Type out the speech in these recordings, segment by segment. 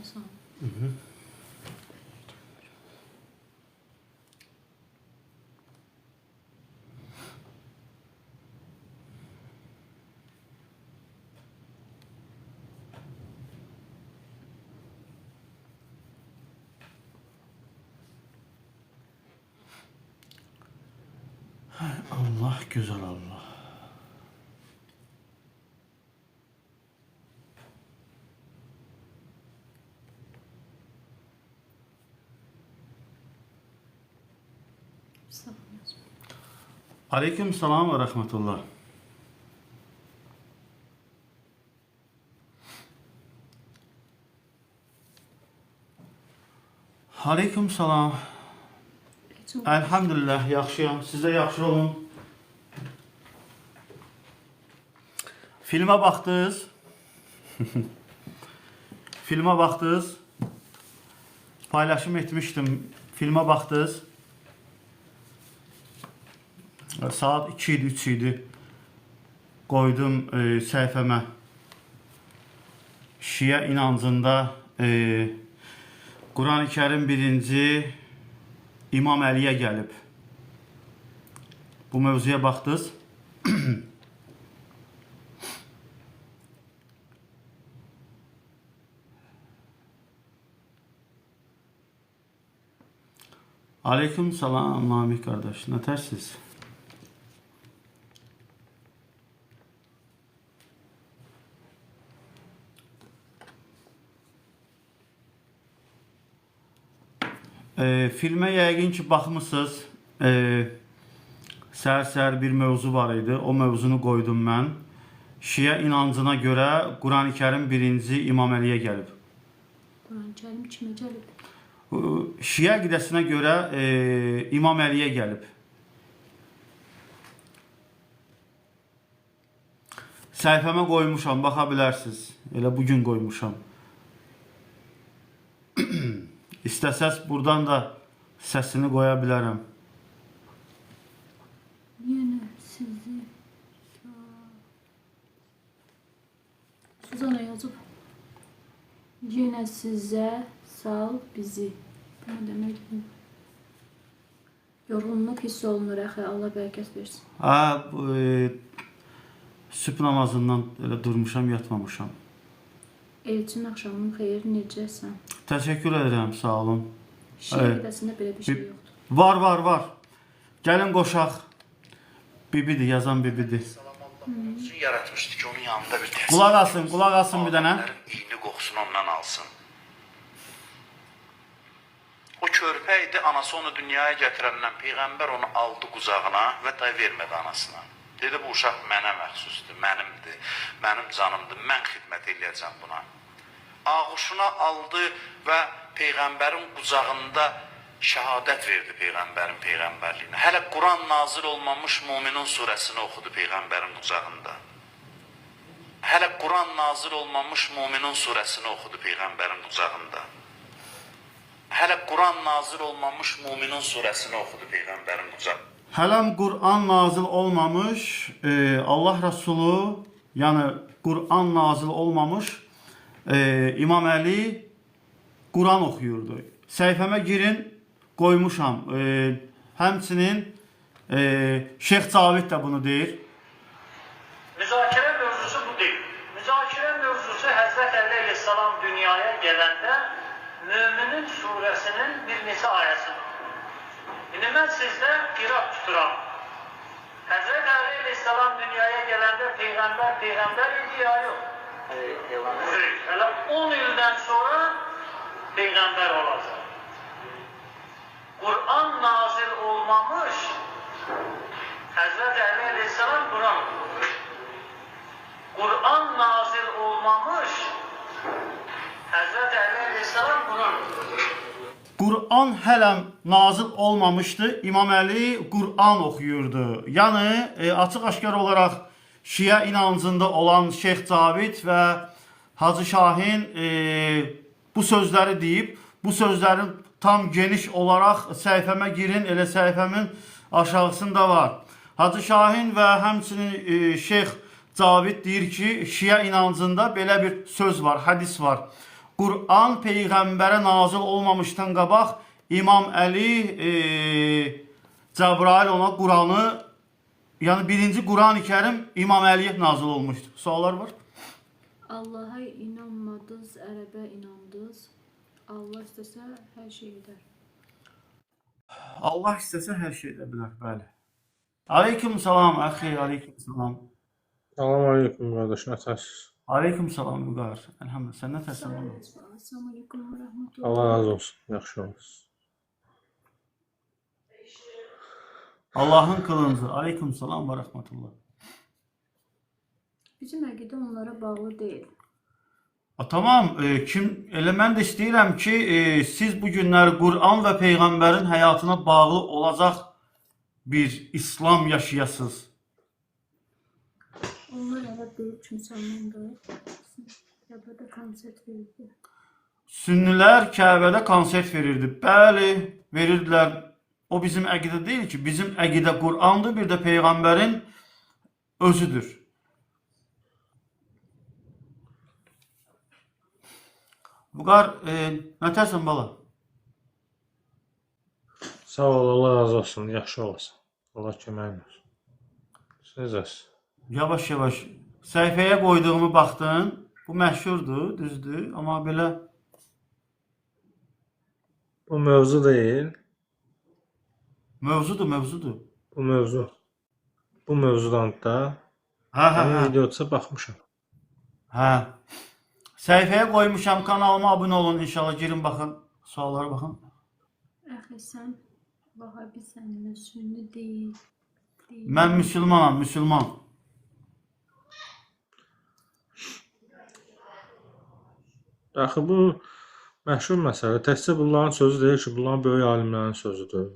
Sağ ol. Allah, güzel Allah. Sağ ol. Aleyküm selam ve rahmetullah. Aleyküm selam. Elhamdülillah, yaxşıyam. Siz də yaxşı olun. Filmə baxdınız. Filmə baxdınız. Paylaşım etmişdim. Filmə baxdınız. Saat 2 idi, 3 idi. Qoydum səhifəmə. Şiə inancında Quran-ı Kərim 1-ci İmam Əliyə gəlib. Bu mövzuya baxdınız. Aleyküm salam Namik qardaş. Nətərsiniz? Filmə yəqin ki baxmısınız. Səhər-səhər bir mövzu var idi. O mövzunu qoydum mən. Şiə inancına görə Quran-ı Kərim 1-ci İmam Əliyə gəlib. Quran-ı Kərim kimə gəlib? Şiə əqidəsinə görə İmam Əliyə gəlib. Səhifəmə qoymuşam, baxa bilərsiniz. Elə bugün qoymuşam. İstəsəz buradan da səsini qoya bilərəm. Yenə sizi Suzana yazıb. Yenə sizə sal bizi. Bu nə deməkdir? Yorğunluq hiss olunur əxi. Allah bərəkət versin. Sübh namazından elə durmuşam, yatmamışam. Elçin axşamın xeyir, necəsən? Təşəkkür edirəm, sağ olun. Şiə əqidəsində belə bir şey yoxdur. Var. Gəlin qoşaq. Bibidir, yazan bibidir. Üçün yaratmışdı ki, onun yanında bir təsir. Qulaq asın bir dənə. İyini qoxusunu ondan alsın. O körpə idi, anası onu dünyaya gətirəndən Peyğəmbər onu aldı qucağına və day vermədi anasına. Dedi, bu uşaq mənə məxsusdur, mənimdir, mənim canımdır, mən xidmət eləyəcəm buna. Ağuşuna aldı və Peyğəmbərin qucağında şəhadət verdi Peyğəmbərin Peyğəmbərliyinə. Hələ Quran nazil olmamış Müminin surəsini oxudu Peyğəmbərin qucağında. Hələ Quran nazil olmamış Müminin surəsini oxudu Peyğəmbərin qucağında. Hələ Quran nazil olmamış Müminin surəsini oxudu Peyğəmbərin qucağında. Hələm Qur'an nazil olmamış, Allah Rəsulu, yəni Qur'an nazil olmamış, İmam Əli Quran oxuyurdu. Səhifəmə girin, qoymuşam. Həmçinin Şeyx Cavid də bunu deyir. Müzakirə mövzusu bu deyil. Müzakirə mövzusu Həzrət Əli əleyhissalam dünyaya gələndə Müminin surəsinin bir neçə ayəsidir. İndi mən sizdə qiraq tuturam. Həzrət Əli əleyhissalam dünyaya gələndə Peyğəmbər idi ya yox? Hələ 10 ildən sonra Peyğəmbər olacaq. Quran nazil olmamış Həzrət Əli əleyhissalam Quran oxuyur. Quran nazil olmamış Həzrət Əli əleyhissalam Quran oxuyur. Qur'an hələm nazil olmamışdı, İmam Əli Qur'an oxuyurdu. Yəni, açıq-aşkar olaraq Şiə inancında olan Şeyx Cavid və Hacı Şahin bu sözləri deyib, bu sözlərin tam geniş olaraq səhifəmə girin, elə səhifəmin aşağısında var. Hacı Şahin və həmçinin Şeyx Cavid deyir ki, Şiə inancında belə bir söz var, hədis var. Quran peyğəmbərə nazil olmamışdan qabaq İmam Əli Cəbrail ona Quranı, yəni birinci Quran-ı Kərim İmam Əliyə nazil olmuşdu. Suallar var? Allah'a inanmadınız, ərəbə inandınız. Allah istəsə hər şey edər. Allah istəsə hər şey edə bilər, bəli. Aleyküm salam, əxi, aleyküm salam. Salam aleyküm qardaş, nətəsiz? Aleyküm salam, Vüqar. Elhamdülillah, sən nə təsən oğlum? Assalamu aleykum və rəhmətullah. Allah razı olsun, yaxşı olsun. Allahın kılıncı. Aleyküm salam və rəhmətullah. Bizim əqidə onlara bağlı deyil. Tamam, elə mən də istəyirəm ki, siz bu günlər Quran və Peyğəmbərin həyatına bağlı olacaq bir İslam yaşayasınız. Onlar ərəb deyil ki, müsəlmandır. Kəbədə konsert verirdi. Sünnilər Kəbədə konsert verirdi. Bəli, verirdilər. O bizim əqidə deyil ki, bizim əqidə Qurandır, bir də Peyğəmbərin özüdür. Vüqar, nətəsən bala? Sağ ol, Allah razı olsun, yaxşı olasın. Allah köməyin olsun. Sizəs. Yavaş-yavaş səhifəyə qoyduğumu baxdın. Bu məşhurdur, düzdür, amma belə Bu mövzu deyil. mövzudur. Bu mövzu. Bu mövzudan da Hə. videoda baxmışam. Hə. Səhifəyə qoymuşam, kanalıma abunə olun inşallah, girin baxın, suallara baxın. Əxi sən Vahabisən, sünni deyil. Mən müsəlmanam, müsəlman. Axı bu məşhur məsələ. Təkcə bunların sözü deyil ki, bunların böyük alimlərin sözüdür.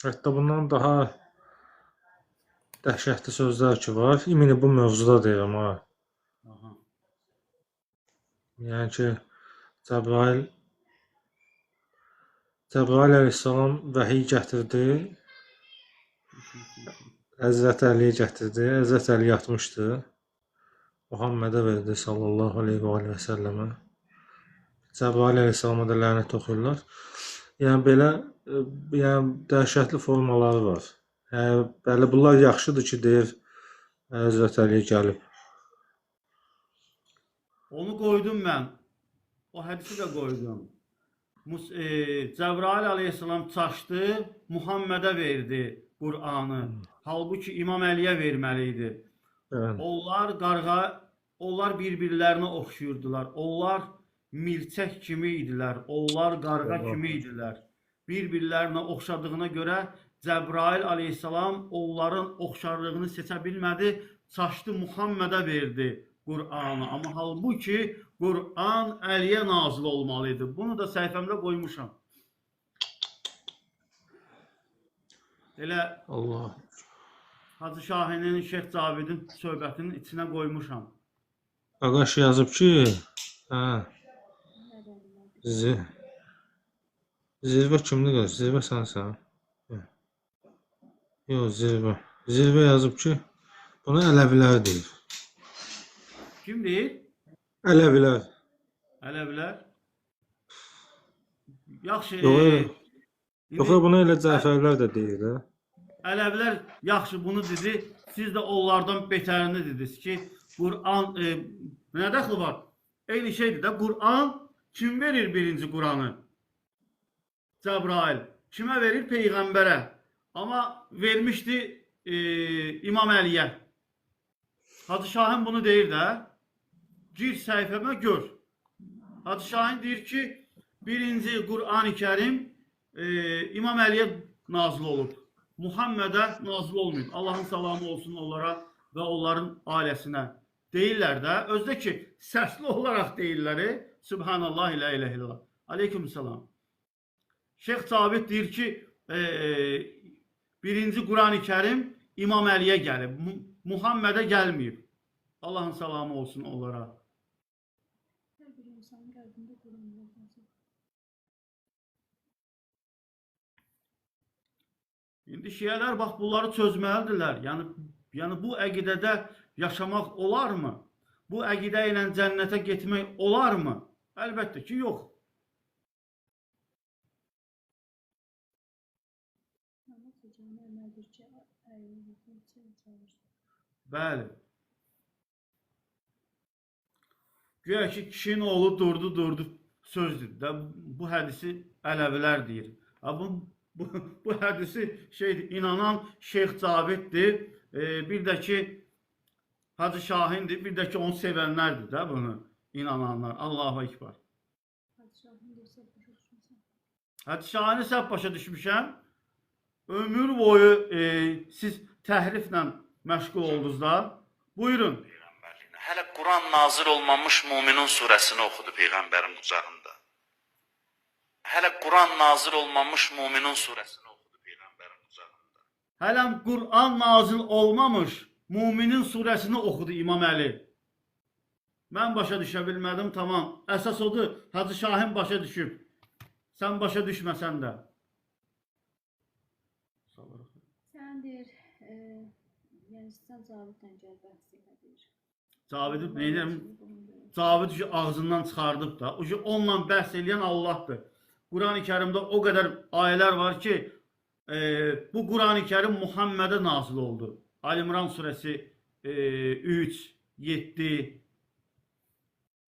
Hətta bundan daha dəhşətli sözlər ki var. İmini bu mövzuda deyirəm ha. Yəni ki, Cəbrail əleyhissalam vəhiy gətirdi. Həzrət Əliyə gətirdi. Həzrət Əli yatmışdı. Muhammedə verdi sallallahu aleyhi və səlləmə. Cəbrail əleyhissalama da lənət oxuyurlar. Yəni belə dəhşətli formaları var. Bəli, bunlar yaxşıdır ki, deyir Həzrət Əliyə gəlib. Onu qoydum mən. O hədisi də qoydum. Cəbrail aleyhissalam çaşdı, Muhammedə verdi Qur'anı. Halbuki İmam Əliyə verməli idi. Yəni, Onlar bir-birlərinə oxşuyurdular. Onlar milçək kimi idilər. Onlar qarğa kimi idilər. Bir-birlərinə oxşadığına görə Cəbrail aleyhissalam onların oxşarlığını seçə bilmədi. Çaşdı, Muhammedə verdi Qur'anı. Amma halbuki Qur'an Əliyə nazil olmalı idi. Bunu da səhifəmdə qoymuşam. Elə Allah. Hacı Şahinin, Şeyx Cavidin söhbətinin içinə qoymuşam. Ağaş yazıb ki, zirvə kimdir qardaş? Zirvə sənsən? Yox, zirvə. Zirvə yazıb ki, buna Ələvilər deyir. Kim deyir? Ələvilər. Ələvilər. Yaxşı. Yox, buna elə Cəfərlər də deyir də. Ələvilər yaxşı bunu dedi. Siz də onlardan betərini dediniz ki, Qur'an nə dəxli var? Eyni şeydir də. Qur'an kim verir birinci Qur'anı? Cəbrail. Kimə verir? Peyğəmbərə. Amma vermişdi İmam Əliyə. Hacı Şahin bunu deyir də. Gir səhifəmə gör. Hacı Şahin deyir ki, birinci Qur'an-ı Kərim İmam Əliyə nazil olub. Muhammedə nazil olmayıb. Allahın salamı olsun onlara və onların ailəsinə. Deyirlər də, özdə ki, səsli olaraq deyirlər, Subhanallah, ilə ilə illallah. Aleyküm salam. Şeyx Cavid deyir ki, birinci Qur'an-ı Kərim İmam Əliyə gəlib. Muhammedə gəlməyib. Allahın salamı olsun onlara. Hər bir insanın qəlbində Quran var. İndi şiələr bax bunları çözməlidirlər. Yəni bu əqidədə yaşamaq olarmı? bu əqidə ilə cənnətə getmək olarmı? Əlbəttə ki, yox. Bəli. Güya ki, kişinin oğlu durdu sözdür də. Bu hədisi Ələvilər deyir. Bu hədisi inanan Şeyx Caviddir. Bir də ki, Hacı Şahindir. Bir də ki, onu sevənlərdir də bunu inananlar. Allahu Ekber. Hacı Şahini səhv başa düşmüşəm. Ömür boyu siz təhriflə məşğul oldunuz da. Buyurun. Hələ Quran nazil olmamış Müminin surəsini oxudu Peyğəmbərin qucağında. Hələ Quran nazil olmamış Müminin surəsini oxudu Peyğəmbərin qucağında. Hələm Quran nazil olmamış Müminin surəsini oxudu İmam Əli. Mən başa düşə bilmədim, tamam. Əsas odur, Hacı Şahin başa düşüb. Sən başa düşməsən də. Sən deyir, yəni sən Caviddən gəl bəhs edir. Cavid'i neyirəm? Cavid ağzından çıxardıb da. Onunla bəhs eləyən Allahdır. Quran-ı Kərimdə o qədər ayələr var ki, bu Quran-ı Kərim Muhammedə nazil oldu. Ali İmran surəsi 3, 7.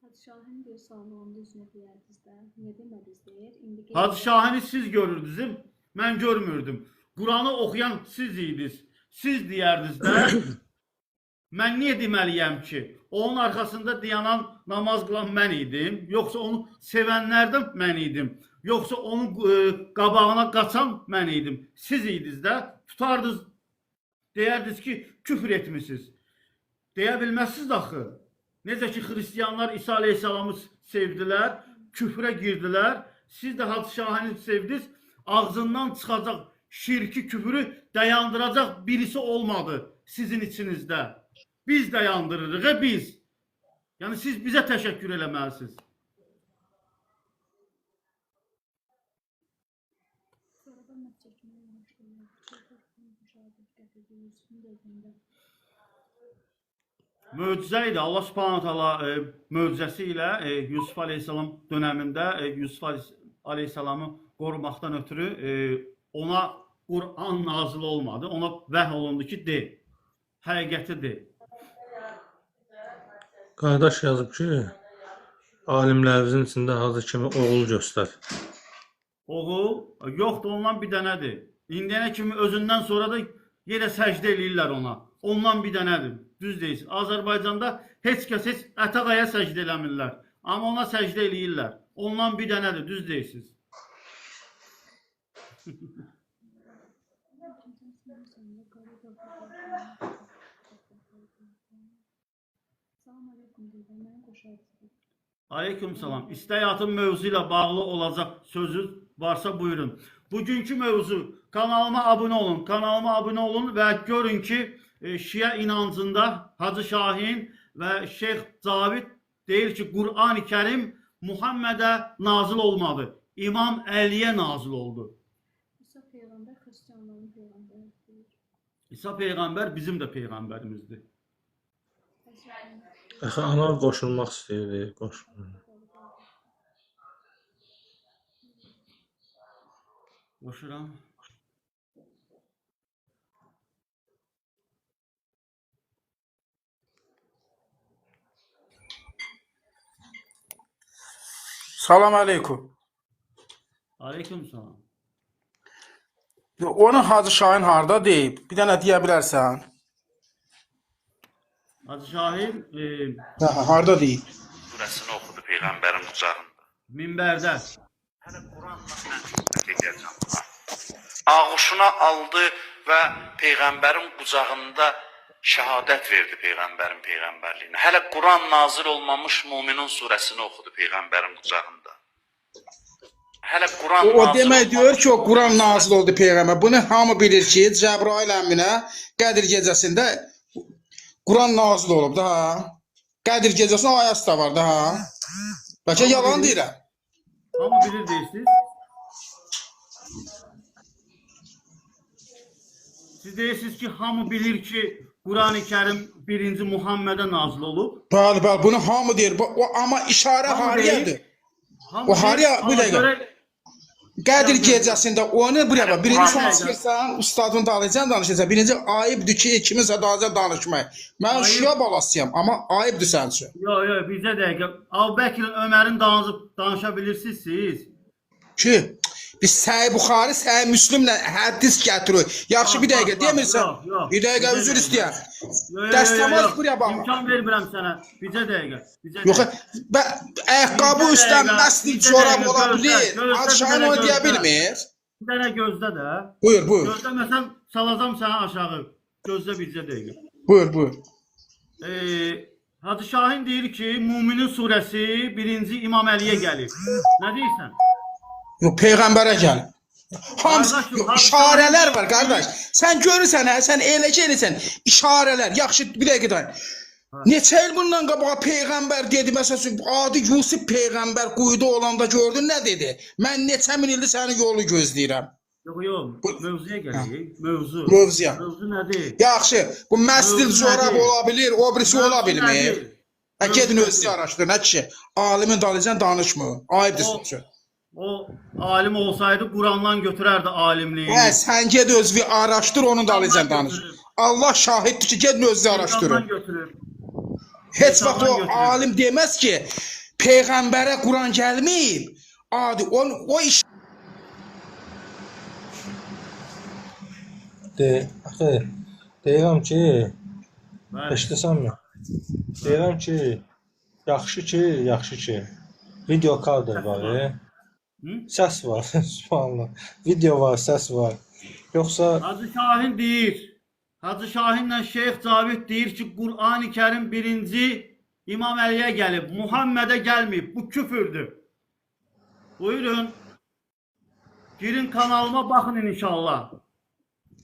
Hacı Şahin deyir, sağlığında üzünə deyərdiniz də. Niyə demədiniz deyir? Hacı Şahini siz görürdünüz, mən görmürdüm. Quranı oxuyan siz idiniz. Siz deyərdiniz də. Mən niyə deməliyəm ki, onun arxasında dayanan namaz qılan mən idim, yoxsa onu sevənlərdən mən idim, yoxsa onun qabağına qaçan mən idim. Siz idiniz də, tutardınız, deyərdiniz ki, küfr etmişsiniz. Deyə bilməzsiniz axı. Necə ki, xristiyanlar İsa Aleyhisselamı sevdilər, küfrə girdilər, siz də Hacı Şahini sevdiniz, ağzından çıxacaq şirki, küfrü dayandıracaq birisi olmadı sizin içinizdə. Biz dayandırırıq, biz. Yəni siz bizə təşəkkür eləməlisiniz. Möcüzə idi. Allah Subhanahu taala möcüzəsi ilə Yusuf Aleyhisselam dönəmində Yusuf Aleyhisselamı qorumaqdan ötürü ona Quran nazil olmadı. Ona vəhy olundu ki, de. Həqiqəti de. Qardaş yazıb ki, alimlərimizin içində hazır kimi oğul göstər. Oğul, yoxdur, ondan bir dənədir. İndiyənə kimi özündən sonra da yerə səcdə eləyirlər ona. Ondan bir dənədir. Düz deyilsin. Azərbaycanda heç kəs heç ətəqaya səcdə eləmirlər. Amma ona səcdə eləyirlər. Ondan bir dənədir. Düz deyilsiniz. Aleyküm salam. İstəyatın mövzu ilə bağlı olacaq sözünüz varsa buyurun. Bugünkü mövzu, kanalıma abunə olun və görün ki, Şiə inancında Hacı Şahin və Şeyx Cavid deyir ki, Quran-ı Kərim Muhammedə nazil olmadı. İmam Əliyə nazil oldu. İsa Peyğəmbər xristianların peyğəmbəridir. İsa Peyğəmbər bizim də peyğəmbərimizdir. Axı ana qoşulmaq istəyirdi, qoşulmadı. Qoşuram. Salam əleykum. Aleyküm salam. Onun Hacı Şahin harda deyib? Bir dənə deyə bilərsən? Hacı Şahin Harda deyib? Surəsini oxudu Peyğəmbərin qucağında. minbərdə. Hələ Quranla mən gələcəm. Ağuşuna aldı və Peyğəmbərin qucağında şəhadət verdi Peyğəmbərin peyğəmbərliyinə. Hələ Quran nazil olmamış Müminin surəsini oxudu Peyğəmbərin qucağında. Hələ Quran O nazil demək olmamış deyir ki, o Quran nazil oldu Peyğəmbər. Bunu hamı bilir ki, Cəbrail əminə Qədir gecəsində Quran nazil olub da. Qədir gecəsinin ayəsi də var da. Bəlkə yalan deyirəm. Hamı bilir deyirsiniz. Siz deyirsiniz ki, hamı bilir ki, Qurani Kərim 1-ci Muhammedə nazil olub. Bəli, bəli, bunu hamı deyir. Amma işarə Hamı hariyadır. deyir. O hariya, bir Ona dəqiqə. görə- Qədir gecəsində onu buraya bax. Birinci Qur'an son gecəsi. çıxırsan, ustadın dalıycan danışırsan. Birinci ayıbdır ki, kiminsə dalıycan danışmaq. Mən Ayıb. şia balasıyam, amma ayıbdır sənin üçün. Yox, yox, bizə dəqiqə. Əbubəkrin, Ömərin danışa bilirsiniz siz. Ki, biz Səhih Buxari, Səhih Müslimlə hədis gətiririk. Yaxşı, bir dəqiqə demirsən. Yox, yox. Bir dəqiqə Bizə üzr dəqiqə. istəyər. Yox, Dəstəmaz yox, buraya bax. İmkan vermirəm sənə. Bizə dəqiqə. Bizə Yox, dəqiqə. ayaqqabı Bizə üstdən dəqiqə, məsli bizə çorab dəqiqə, ola gözlə, bilir. gözlə, Aşağı bizə onu deyə gözlə. bilmir. Bir dənə gözlə də. Buyur, buyur. Gözləməsən salacam səni aşağı. Gözlə bizə dəqiqə. Buyur, buyur. Hacı Şahin deyir ki, Müminin surəsi 1-ci İmam Əliyə gəlir. Nə deyirsən? Yox, peyğəmbərə gəl. Hamısı Qardaşım, yox, hamısı- işarələr var qardaş. Sən görürsən hə, sən eləcə eləsən. İşarələr. Yaxşı, bir dəqiqə dayan. Neçə il bundan qabağa peyğəmbər dedi, məsələn, adi Yusuf peyğəmbər quyuda olanda gördün nə dedi? Mən neçə min ildir sənin yolu gözləyirəm. Yox, yox, mövzuya gəlir. Mövzu. Mövzuya. Mövzu nədir? Yaxşı, bu məsdil Mövzu çorab nədir? ola bilir, o birisi ola bilmir. Nədir? Hə, gedin Mövzu özünüz nədir? araşdırın, nə kişi. Alimin dalıycan danışma. Ayıbdır O- sizin üçün. O alim olsaydı Qurandan götürərdi alimliyini. Hə, sən ged özünü araşdır, onun dalıycan Qurandan danış. götürür. Allah şahiddir ki, gedin özünüzü araşdırın. Qurandan götürür. Heç vaxt o Qurandan götürür. alim deməz ki, peyğəmbərə Quran gəlməyib. Adi o iş Axı, deyirəm ki, Bəli. eşidirsənmi? Deyirəm ki, yaxşı ki, video kadr var, Hı? səs var, subhanallah. Video var, səs var. Yoxsa Hacı Şahin deyir. Hacı Şahinlə Şeyx Cavid deyir ki, Qurani Kərim 1-ci İmam Əliyə gəlib, Muhammedə gəlməyib. Bu küfürdür. Buyurun. Girin kanalıma baxın inşallah.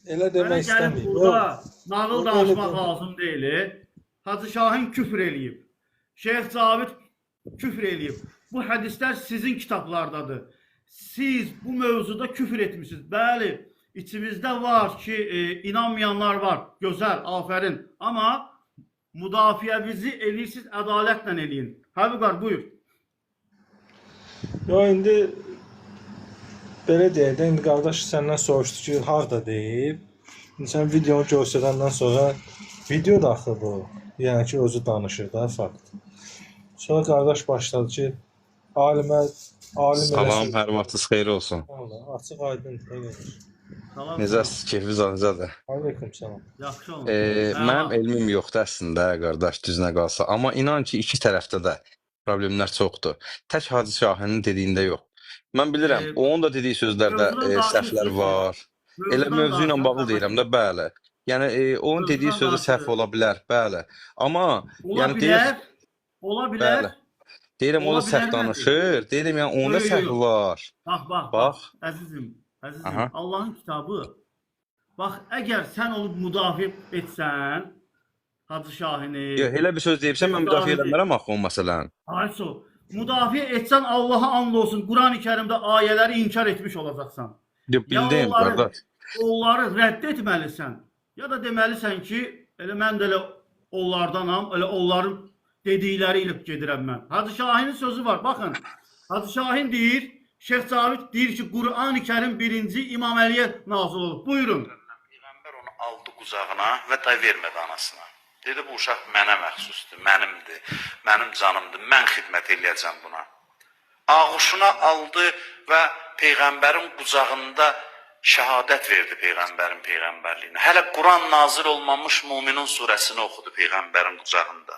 elə Mənə demək gəlib istəmir. burada nağıl Yox, danışmaq öyle lazım deyil. Hacı Şahin küfr eləyib. Şeyx Cavid küfr eləyib. Bu hədislər sizin kitablardadır. Siz bu mövzuda küfr etmişsiniz. Bəli, içimizdə var ki, inanmayanlar var. Gözəl, afərin. Amma müdafiənizi eləyirsiniz, ədalətlə eləyin. Həbiqar, buyur. Yo, indi belə deyək də, indi qardaş səndən soruşdu ki, harda deyib. İndi sən videonu göstərəndən sonra video da axı bu. Yəni ki, özü danışır da, fakt. Sonra qardaş başladı ki, alim Salam, eləsin. hər vaxtınız xeyir olsun. Allah, açıq aydın elədir. Salam. Necəsiz, keyfiniz necədir? Aleyküm salam. Yaxşı olun. Mənim elmim yoxdur əslində, qardaş, düzünə qalsa. Amma inan ki, iki tərəfdə də problemlər çoxdur. Tək Hacı Şahinin dediyində yox. Mən bilirəm, onun da dediyi sözlərdə mövzudan səhvlər danışırsınız. var. Elə mövzu ilə bağlı deyirəm də, bəli. Yəni onun dediyi Mövzudan sözü səhv danışırıq. ola bilər, bəli. Amma Ola yəni bilər, ola bilər. bəli. Deyirəm o Ola da səhv bilər danışır. Deyirəm yəni onda Yox, yox, səhv yox. var. Bax. Bax. Əzizim, Aha. Allahın kitabı. Bax, əgər sən olub müdafiə etsən, Hacı Şahini. Yox, elə bir söz deyibsən mən müdafiə edəmərəm axı o məsələni. Ayso, müdafiə etsən Allaha and olsun, Qurani-Kərimdə ayələri inkar etmiş olacaqsan. Yox, bildim, qardaş. Onları rədd etməlisən. Ya da deməlisən ki, elə mən də elə onlardanam, elə onların dedikləri ilə gedirəm mən. Hacı Şahinin sözü var, baxın. Hacı Şahin deyir, Şeyx Cavid deyir ki, Qurani-Kərim 1-ci İmam Əliyə nazil olub. Buyurun. Peyğəmbər onu aldı qucağına və tay vermədi anasına. Dedi bu uşaq mənə məxsusdur, mənimdir, mənim canımdır, mən xidmət eləyəcəm buna. Ağuşuna aldı və Peyğəmbərin qucağında şəhadət verdi Peyğəmbərin peyğəmbərliyinə. Hələ Quran nazil olmamış Müminin surəsini oxudu Peyğəmbərin qucağında.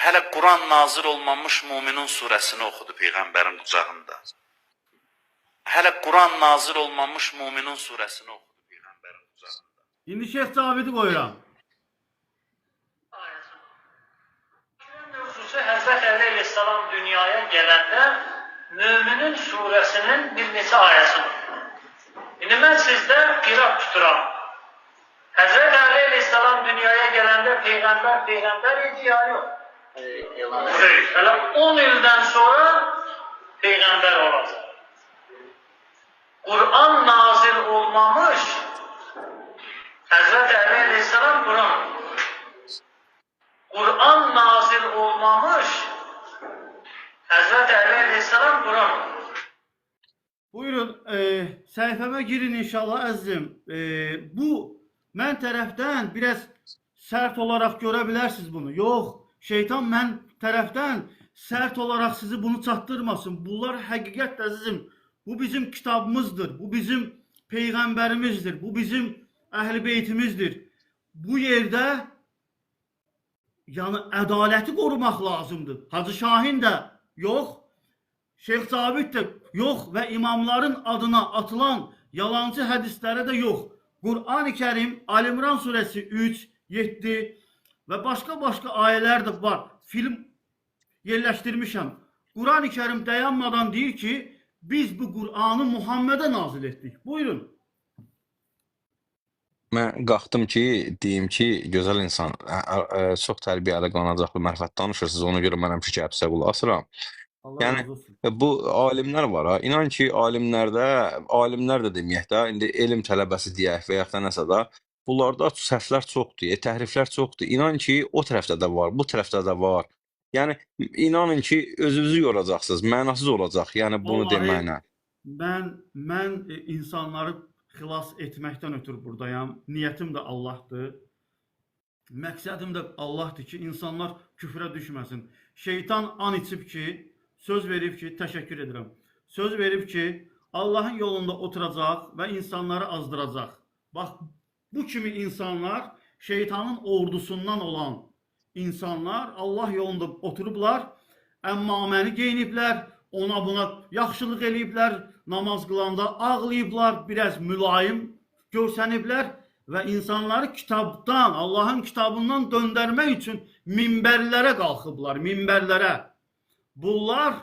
Hələ Quran nazil olmamış Müminin surəsini oxudu Peyğəmbərin qucağında. Hələ Quran nazil olmamış Müminin surəsini oxudu Peyğəmbərin qucağında. İndi Şeyx Cavidi qoyuram. Mövzusu Həzrət Əli əleyhissalam dünyaya gələndə Müminin surəsinin bir neçə ayəsidir. İndi mən sizdə qiraq tuturam. Həzrət Əli əleyhissalam dünyaya gələndə Peyğəmbər idi ya yox? Elə 10 ildən sonra Peyğəmbər olacaq. Quran nazil olmamış Hazreti Ali Aleyhisselam Kur'an. Kur'an nazil olmamış. Hazreti Ali Aleyhisselam Kur'an. Buyurun, səhifəmə girin inşallah əzizim. Bu mən tərəfdən biraz sərt olaraq görə bilərsiniz bunu. Yox, şeytan mən tərəfdən sərt olaraq sizi bunu çatdırmasın. Bunlar həqiqət əzizim. Bu bizim kitabımızdır. Bu bizim peyğəmbərimizdir. Bu bizim əhl-i beytimizdir. Bu yerdə yəni ədaləti qorumaq lazımdır. Hacı Şahin də yox, Şeyx Cabit də yox və imamların adına atılan yalancı hədislərə də yox. Qur'an-ı Kərim, Ali İmran surəsi 3, 7 və başqa ayələr də var. Film yerləşdirmişəm. Qur'an-ı Kərim dayanmadan deyir ki, biz bu Qur'anı Muhammedə nazil etdik. Buyurun. Mən qalxdım ki, deyim ki, gözəl insan, çox tərbiyəli, qanacaqlı, mərifət danışırsınız. Ona görə mən həmişə gəlibsə qulaq asıram. Allah Yəni razı olsun. bu alimlər var ha. İnan ki, alimlər də deməyək də, indi elm tələbəsi deyək və yaxud da nəsə də, bunlarda səhvlər çoxdur, təhriflər çoxdur. İnan ki, o tərəfdə də var, bu tərəfdə də var. Yəni inanın ki, özünüzü yoracaqsınız, mənasız olacaq. Yəni bunu Vallahi deməklə. Mən insanları xilas etməkdən ötürü buradayam. Niyyətim də Allahdır. Məqsədim də Allahdır ki, insanlar küfrə düşməsin. Şeytan an içib ki, söz verib ki, təşəkkür edirəm. Söz verib ki, Allahın yolunda oturacaq və insanları azdıracaq. Bax, bu kimi insanlar, şeytanın ordusundan olan insanlar Allah yolunda oturublar, əmmaməni geyiniblər, ona buna yaxşılıq eləyiblər, namaz qılanda ağlayıblar, biraz mülayim görsəniblər və insanları kitabdan, Allahın kitabından döndərmək üçün minbərlərə qalxıblar, minbərlərə. Bunlar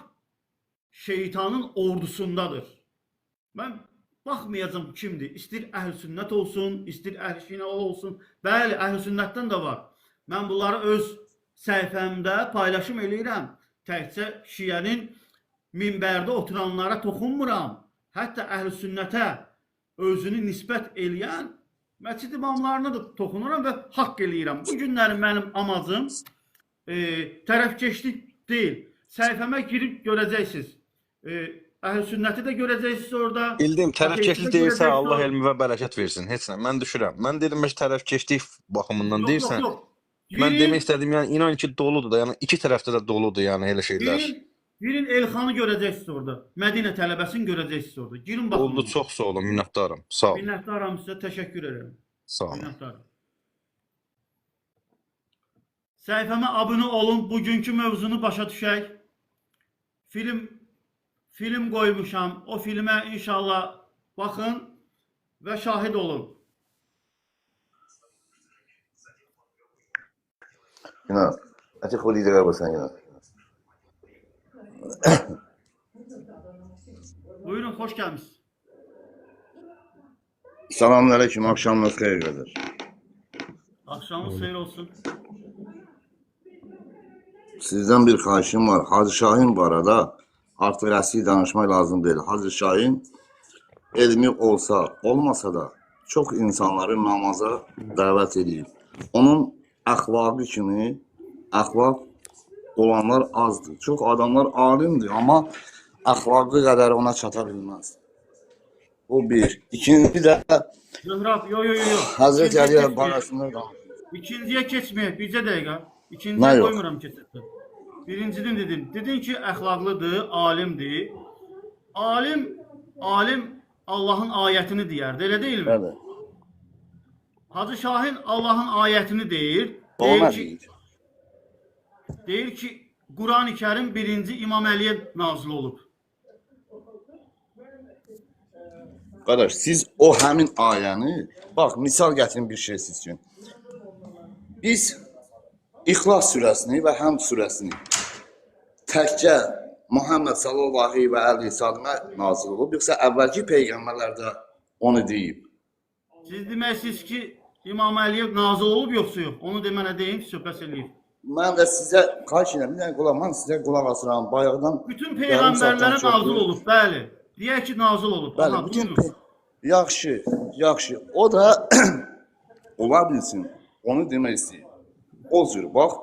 şeytanın ordusundadır. Mən baxmayacağım kimdir. İstir əhl-i sünnət olsun, istir əhl-i şiə olsun. Bəli, əhl-i sünnətdən də var. Mən bunları öz səhifəmdə paylaşım eləyirəm. Təkcə şiənin minbərdə oturanlara toxunmuram. Hətta əhl-i sünnətə özünü nisbət eləyən məscid imamlarına da toxunuram və haqq eləyirəm. Bu günlərin mənim amacım tərəfkeşlik deyil. Səhifəmə girib görəcəksiniz. Əhl-i sünnəti də görəcəksiniz orada. Bildim, tərəfkeşlik deyirsə Allah elmi və bərəkət versin. Heç nə, mən düşürəm. Mən dedim ki, tərəfkeşlik baxımından deyirsən. Mən demək istədim, yəni inan ki, doludur da, yəni iki tərəfdə də doludur, yəni elə şeylər. Girin Elxanı görəcəksiniz orada. Mədinə tələbəsini görəcəksiniz orada. Girin baxın. Oldu, çox sağ olun, minnətdaram. Sağ olun. Minnətdaram sizə, təşəkkür edirəm. Sağ olun. Minnətdaram. Səhifəmə abunə olun, bugünkü mövzunu başa düşək. Film qoymuşam, o filmə inşallah baxın və şahid olun. Yine açık o lidere basan yine. Buyurun, xoş gəlmişsiniz. Selamünaleyküm, akşamınız hayır kardeş. Axşamınız xeyir olsun. Sizden bir xahişim var. Hacı Şahin bu arada artık rəsmi danışmak lazım değil. Hacı Şahin elmi olsa olmasa da çok insanları namaza davet edeyim. Onun əxlaqı kimi əxlaq olanlar azdır. Çok adamlar alimdir ama əxlaqı qədər ona çata bilmez. O bir. İkinci de Zöhrab, yo. Hazreti Ali barasında da. İkinciyə keçməyək, bircə dəqiqə. Nə İkinciyə yox? qoymuram keçəkdə. Birinciden dedim. Dedin ki, əxlaqlıdır, alimdir. Alim Allahın ayətini deyərdi, elə deyilmi? Evet. Hacı Şahin Allahın ayətini deyir. O ne deyir? Deyir ki, Qur'an-ı Kərim birinci İmam Əliyə nazil olub. Qardaş, siz o həmin ayəni, bax, misal gətirin bir şey siz üçün. Biz İxlas surəsini və Həmd surəsini təkcə Muhammed sallallahu aleyhi və səlləmə nazil olub, yoxsa əvvəlki peyğəmbərlər də onu deyib. Siz deməksiniz ki, İmam Əliyə nazil olub yoxsa yox? Onu demənə deyim, söhbət eləyib. Mən də sizə xahiş edirəm, bir dənə qulaq, mən sizə qulaq asıram, bayaqdan. Bütün peyğəmbərlərə nazil olub, bəli. Deyək ki, nazil olub. Bəli, Aha, bütün buyurun. yaxşı. O da ola bilsin. Onu demək istəyir. O cür bax.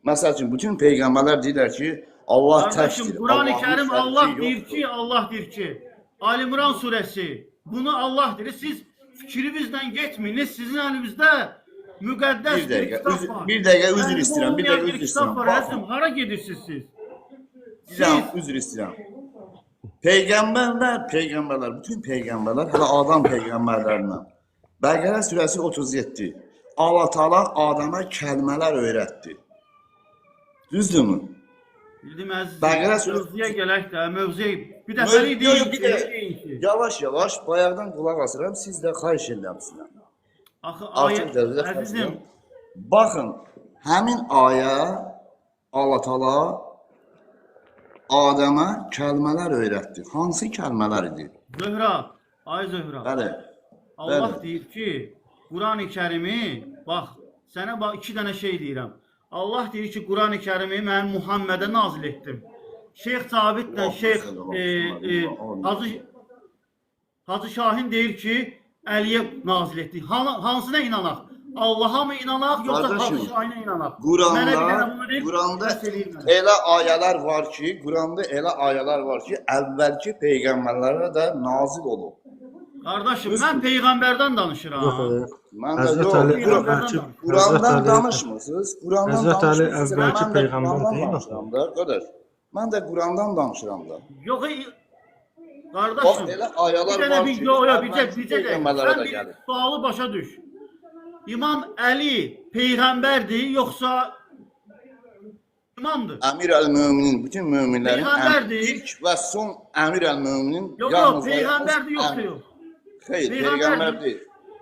Məsəl üçün bütün peyğəmbərlər deyirlər ki, Allah Kardeşim təkdir. Kur'an-ı Allahın Kerim şəriki Allah yoxdur. deyir ki, Allah deyir ki. Ali İmran suresi. Bunu Allah deyir. Siz fikrinizle getmeyiniz. Sizin elinizde müqəddəs Bir dəqiqə, kitap var. bir dəqiqə üzr Yəni, bu istəyirəm, bir olmayan dəqiqə üzr kitap istəyirəm. var. Baxın. Həzim, hara gedirsiniz siz? Sizdən üzr istəyirəm. Peyğəmbərlər, bütün peyğəmbərlər, hələ Adam peyğəmbərlərindən. Bəqərə surəsi 37. Allah Taala Adama kəlmələr öyrətdi. Düzdürmü? Bildim əzizim. Bəqərə surəsi Mövzuya gələk də, mövzuya. Bir dəfəlik deyil ki, deyin ki. Yavaş-yavaş bayaqdan qulaq asıram, siz də xahiş edirəm sizdən. Axı Artıq ayə, dərəcədə əzizim, xəstəyəm. Baxın, həmin ayə Allah Taala Adama kəlmələr öyrətdi. Hansı kəlmələr idi? Zöhra, ay Zöhra. Bəli. Allah Bəli. deyir ki, Kur'an-ı Kerim'i, bax, sənə bax, iki dənə şey deyirəm. Allah deyir ki, Kur'an-ı Kerim'i mən Muhammedə nazil etdim. Şeyx Cabitlə Şeyx Hacı Şahin deyir ki, Əliyə nazil etdi. Hansına inanaq? Allah'a mı inanaq, yoxsa Qardaşım, Hacı Şahinə inanaq? Mənə bir dənə bunu deyib, Quranda bəs eləyim mənə. elə ayələr var ki, Quranda elə ayələr var ki, əvvəlki peyğəmbərlərə də nazil olub. Qardaşım, mən Peyğəmbərdən danışıram. Yox, Mən də Həzrət yox, Ali Qur'an- əvvəlki Qurandan Həzrət Ali danışmırsınız. Qurandan Həzrət Ali danışmırsınız. əvvəlki Mən də peyğəmbər Qurandan deyil danışıram da, qardaş. Mən də Qurandan danışıram da. Yox, Bax, qardaşım. elə ayələr Bir dənə var bir ki, yox, əvvəlki peyğəmbərlərə sən də bir gəlir. sualı başa düş. İmam Əli peyğəmbərdir, yoxsa imamdır? Əmir əl-Möminin, bütün möminlərin Peyğəmbərdir. ilk və son Əmir əl-Möminin Yox, peyğəmbərdir, yoxsa yox. Xeyr, Peyğəmbərdir. peyğəmbər deyil.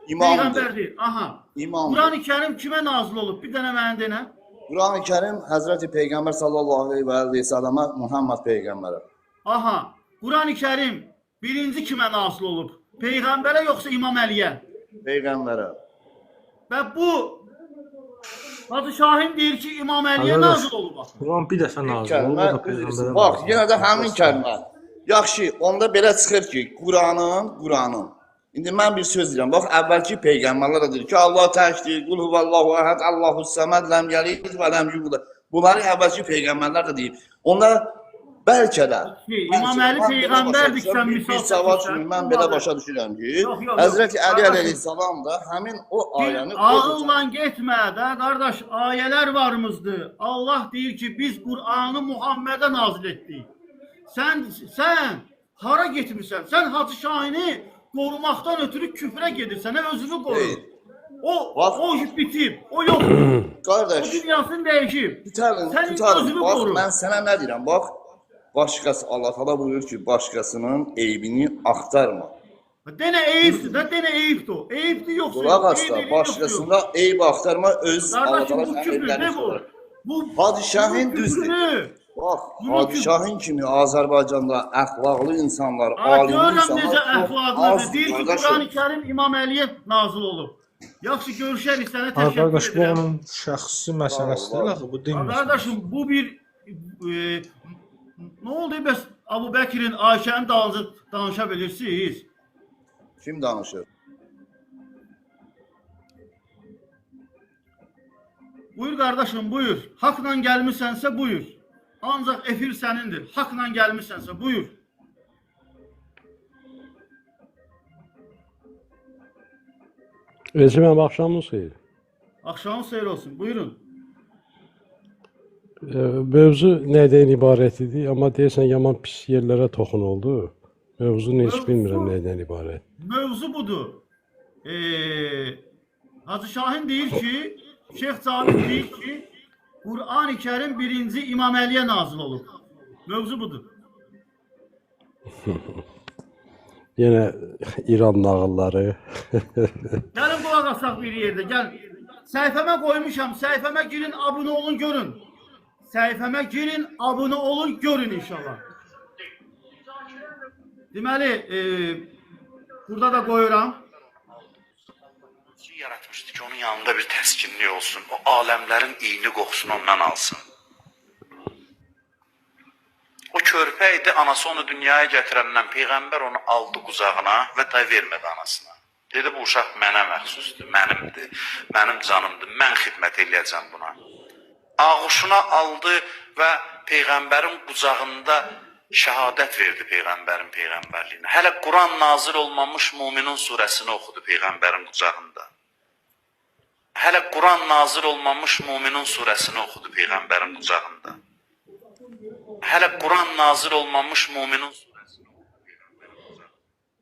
İmamdır. Peyğəmbərdir. Aha. İmamdır. Quran-ı Kərim kimə nazil olub? Bir dənə mənə denə. Quran-ı Kərim Həzrəti Peyğəmbər sallallahu əleyhi və səllama Muhammed peyğəmbərə. Aha. Quran-ı Kərim birinci kimə nazil olub? Peyğəmbərə yoxsa İmam Əliyə? Peyğəmbərə. Və bu Hacı Şahin deyir ki, İmam Əliyə Arkadaş, nazil olub. Quran bir dəfə nazil olub, Kəlmə o da üzr peyğəmbərə. Bax, yenə də həmin kəlmə. Yaxşı, onda belə çıxır ki, Quranın. İndi mən bir söz deyirəm. Bax, əvvəlki peyğəmbərlər də deyir ki, Allah təkdir, qul huvallahu əhəd, Allahus səməd, ləm yəlid və ləm yulad. Bunları əvvəlki peyğəmbərlər də deyib. Onlar bəlkə də İmam Əli peyğəmbərdir ki, sən bir misal savab çəkirsən. kimi mən belə başa düşürəm ki, Yox, yox, yox. Həzrəti Əli Qardaşım. əleyhissalam da həmin o ayəni Ağılla getmə də qardaş, ayələr varımızdı. Allah deyir ki, biz Qur'anı Muhammedə nazil etdik. Sən hara getmirsən? Sən Hacı Şahini qorumaqdan ötürü küfrə gedirsən, özünü qoru. Deyil. O bitib, o yoxdur. O qardaş dünyasını dəyişib. tutarın, Sən tutarın. özünü Bax, qoru. mən sənə nə deyirəm? Bax, başqası Allah Taala buyurur ki, başqasının eybini axtarma. Denə eyibdir, də denə eyibdir o. Eyibdir yoxsa Qulaq yox, as da, eyib yoxsa yox. başqasında eyb axtarma, öz Allah Qardaşım Taala bu sənin küfür eyblərini ne bu? sorar. Bu Hacı Şahin bu düzdür. küfrü. Bax, Bunun Hacı ki- Şahin kimi Azərbaycanda əxlaqlı insanlar, alim Görürəm insanlar necə çox əxlaqlıdır. azdır, Deyir ki, qardaşım. Quran-ı Kerim İmam Əliyə nazil olub. Yaxşı görüşərik, sənə təşəkkür Arkadaş, bu edirəm. onun şəxsi məsələsidir, axı bu din məsələsi. Qardaşım, bu bir nə oldu bəs Əbu Bəkirin Ayşənin dalınca danışa bilirsiniz? Kim danışır? Buyur qardaşım, buyur. Haqla gəlmisənsə buyur. Ancaq efir sənindir. Haqla gəlmisənsə buyur. Özümə axşamınız xeyir. Axşamın xeyir olsun. Buyurun. Mövzu nədən ibarət idi? Amma deyəsən yaman pis yerlərə toxunuldu. Mövzunu heç bilmirəm nədən ibarət. Mövzu budur. Hacı Şahin deyir ki, Şeyx Cabit deyir ki, Qur'an-ı Kerim birinci İmam Əliyə nazil olub. Mövzu budur. Yenə İran nağılları. Gəlin qulaq asaq bir yerdə, gəl. Səhifəmə qoymuşam, səhifəmə girin, abunə olun, görün. Səhifəmə girin, abunə olun, görün inşallah. Deməli, burada da qoyuram. Yaratmışdı ki, onun yanında bir təskinlik olsun. O aləmlərin iyni qoxusunu ondan alsın. O körpə idi, anası onu dünyaya gətirəndən Peyğəmbər onu aldı qucağına və da vermədi anasına. Dedi bu uşaq mənə məxsusdur, mənimdir, mənim canımdır, mən xidmət eləyəcəm buna. Ağuşuna aldı və Peyğəmbərin qucağında şəhadət verdi Peyğəmbərin peyğəmbərliyinə. Hələ Quran nazil olmamış Müminin surəsini oxudu Peyğəmbərin qucağında. Hələ Quran nazil olmamış Müminin surəsini oxudu Peyğəmbərin qucağında. Hələ Quran nazil olmamış Müminin surəsini oxudu Peyğəmbərin qucağında.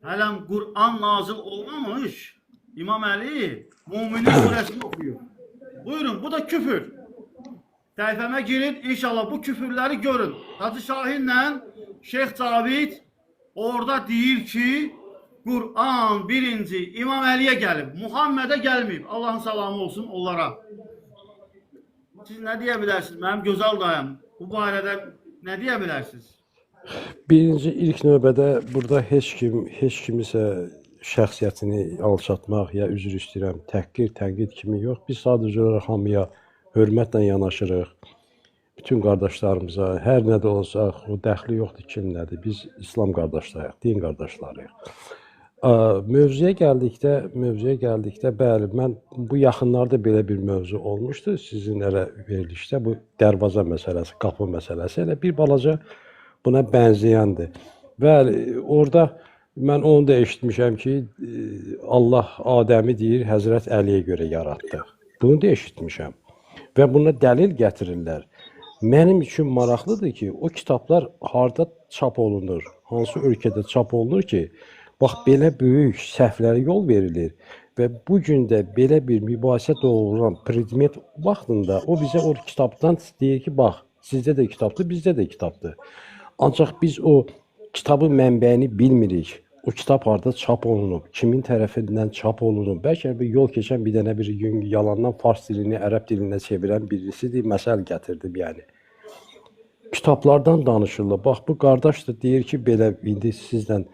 Hələm Qur'an nazil olmamış İmam Əli Müminin surəsini oxuyur. Buyurun, bu da küfür. Səhifəmə girin, inşallah bu küfürləri görün. Hacı Şahinlə Şeyx Cavid orada deyir ki, Qur'an birinci İmam Əliyə gəlib, Muhammedə gəlməyib. Allahın salamı olsun onlara. Siz nə deyə bilərsiniz? Mənim gözəl dayım, bu barədə nə deyə bilərsiniz? Birinci ilk növbədə burada heç kimisə şəxsiyyətini alçatmaq ya üzr istəyirəm, təhqir, tənqid kimi yox. Biz sadəcə olaraq hamıya hörmətlə yanaşırıq. Bütün qardaşlarımıza, hər nə də olsaq, o dəxli yoxdur kim nədir. Biz İslam qardaşlarıyıq, din qardaşlarıyıq. Mövzuya gəldikdə, bəli, mən bu yaxınlarda belə bir mövzu olmuşdu. Sizin elə verilişdə bu dərvaza məsələsi, qapı məsələsi elə bir balaca buna bənzəyəndir. Bəli, orada mən onu da eşitmişəm ki, Allah Adəmi deyir, Həzrət Əliyə görə yaratdı. Bunu da eşitmişəm. Və buna dəlil gətirirlər. Mənim üçün maraqlıdır ki, o kitablar harda çap olunur, hansı ölkədə çap olunur ki, bax, belə böyük səhvlərə yol verilir və bu gün də belə bir mübahisə doğuran predmet vaxtında o bizə o kitabdan deyir ki, bax, sizdə də kitabdır, bizdə də kitabdır. Ancaq biz o kitabın mənbəyini bilmirik. O kitab harda çap olunub, kimin tərəfindən çap olunub. Bəlkə bir yol keçən bir dənə bir gün yalandan fars dilini ərəb dilinə çevirən birisidir, məsəl gətirdim yəni. Kitablardan danışırlar. Bax, bu qardaş da deyir ki, belə indi sizdən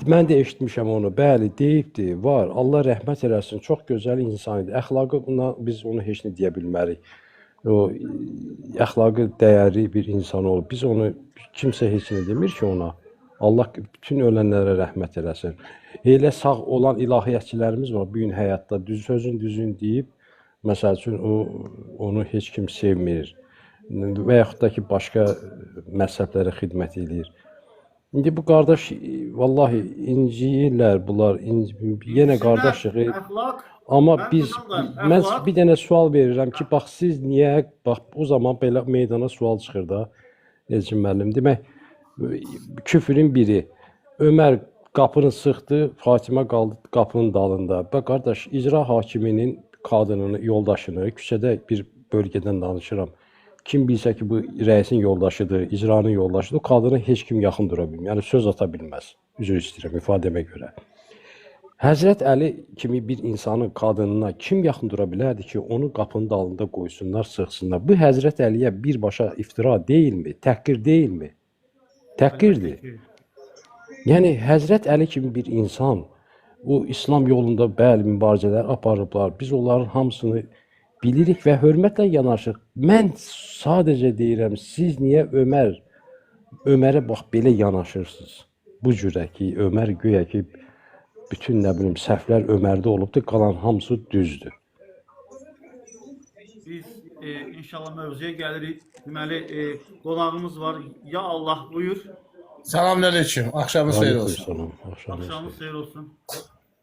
mən də eşitmişəm onu. Bəli, deyibdi, var. Allah rəhmət eləsin. Çox gözəl insan idi. Əxlaqı biz onu heç nə deyə bilmərik. O əxlaqı dəyərli bir insan olub. Biz onu kimsə heç nə demir ki ona. Allah bütün ölənlərə rəhmət eləsin. Elə sağ olan ilahiyyatçilərimiz var bu gün həyatda. Sözün düzün deyib, məsəl üçün onu heç kim sevmir. Və yaxud da ki, başqa məzhəblərə xidmət edir. İndi bu qardaş, vallahi inciyirlər bunlar, yenə qardaşıq. Amma mən bir dənə sual verirəm ki, bax, siz niyə, bax, o zaman belə meydana sual çıxır da, Elçin müəllim. Demək, küfürün biri, Ömər qapını sıxdı, Fatimə qaldı qapının dalında. Bax, qardaş, icra hakiminin qadınını, yoldaşını, küçədə bir bölgədən danışıram. Kim bilsə ki, bu rəisin yoldaşıdır, icranın yoldaşıdır, o qadına heç kim yaxın dura bilmir. Yəni, söz ata bilməz. Üzr istəyirəm, ifadəmə görə. Həzrət Əli kimi bir insanın qadınına kim yaxın dura bilərdi ki, onu qapının dalında qoysunlar, sıxsınlar. Bu Həzrət Əliyə birbaşa iftira deyilmi? Təhqir deyilmi? Təhqirdir. Yəni, Həzrət Əli kimi bir insan o İslam yolunda bəli mübarizələr aparıblar. Biz onların hamısını bilirik və hörmətlə yanaşıq. Mən sadəcə deyirəm, siz niyə Ömərə bax, belə yanaşırsınız? Bu cürə ki, Ömər güya ki, bütün nə bilim səhvlər Ömərdə olubdur, qalan hamısı düzdür. Biz inşallah mövzuya gəlirik. Deməli, qonağımız var. Ya Allah, buyur. Salamünaleyküm. Axşamınız xeyir olsun. Axşamınız xeyir olsun.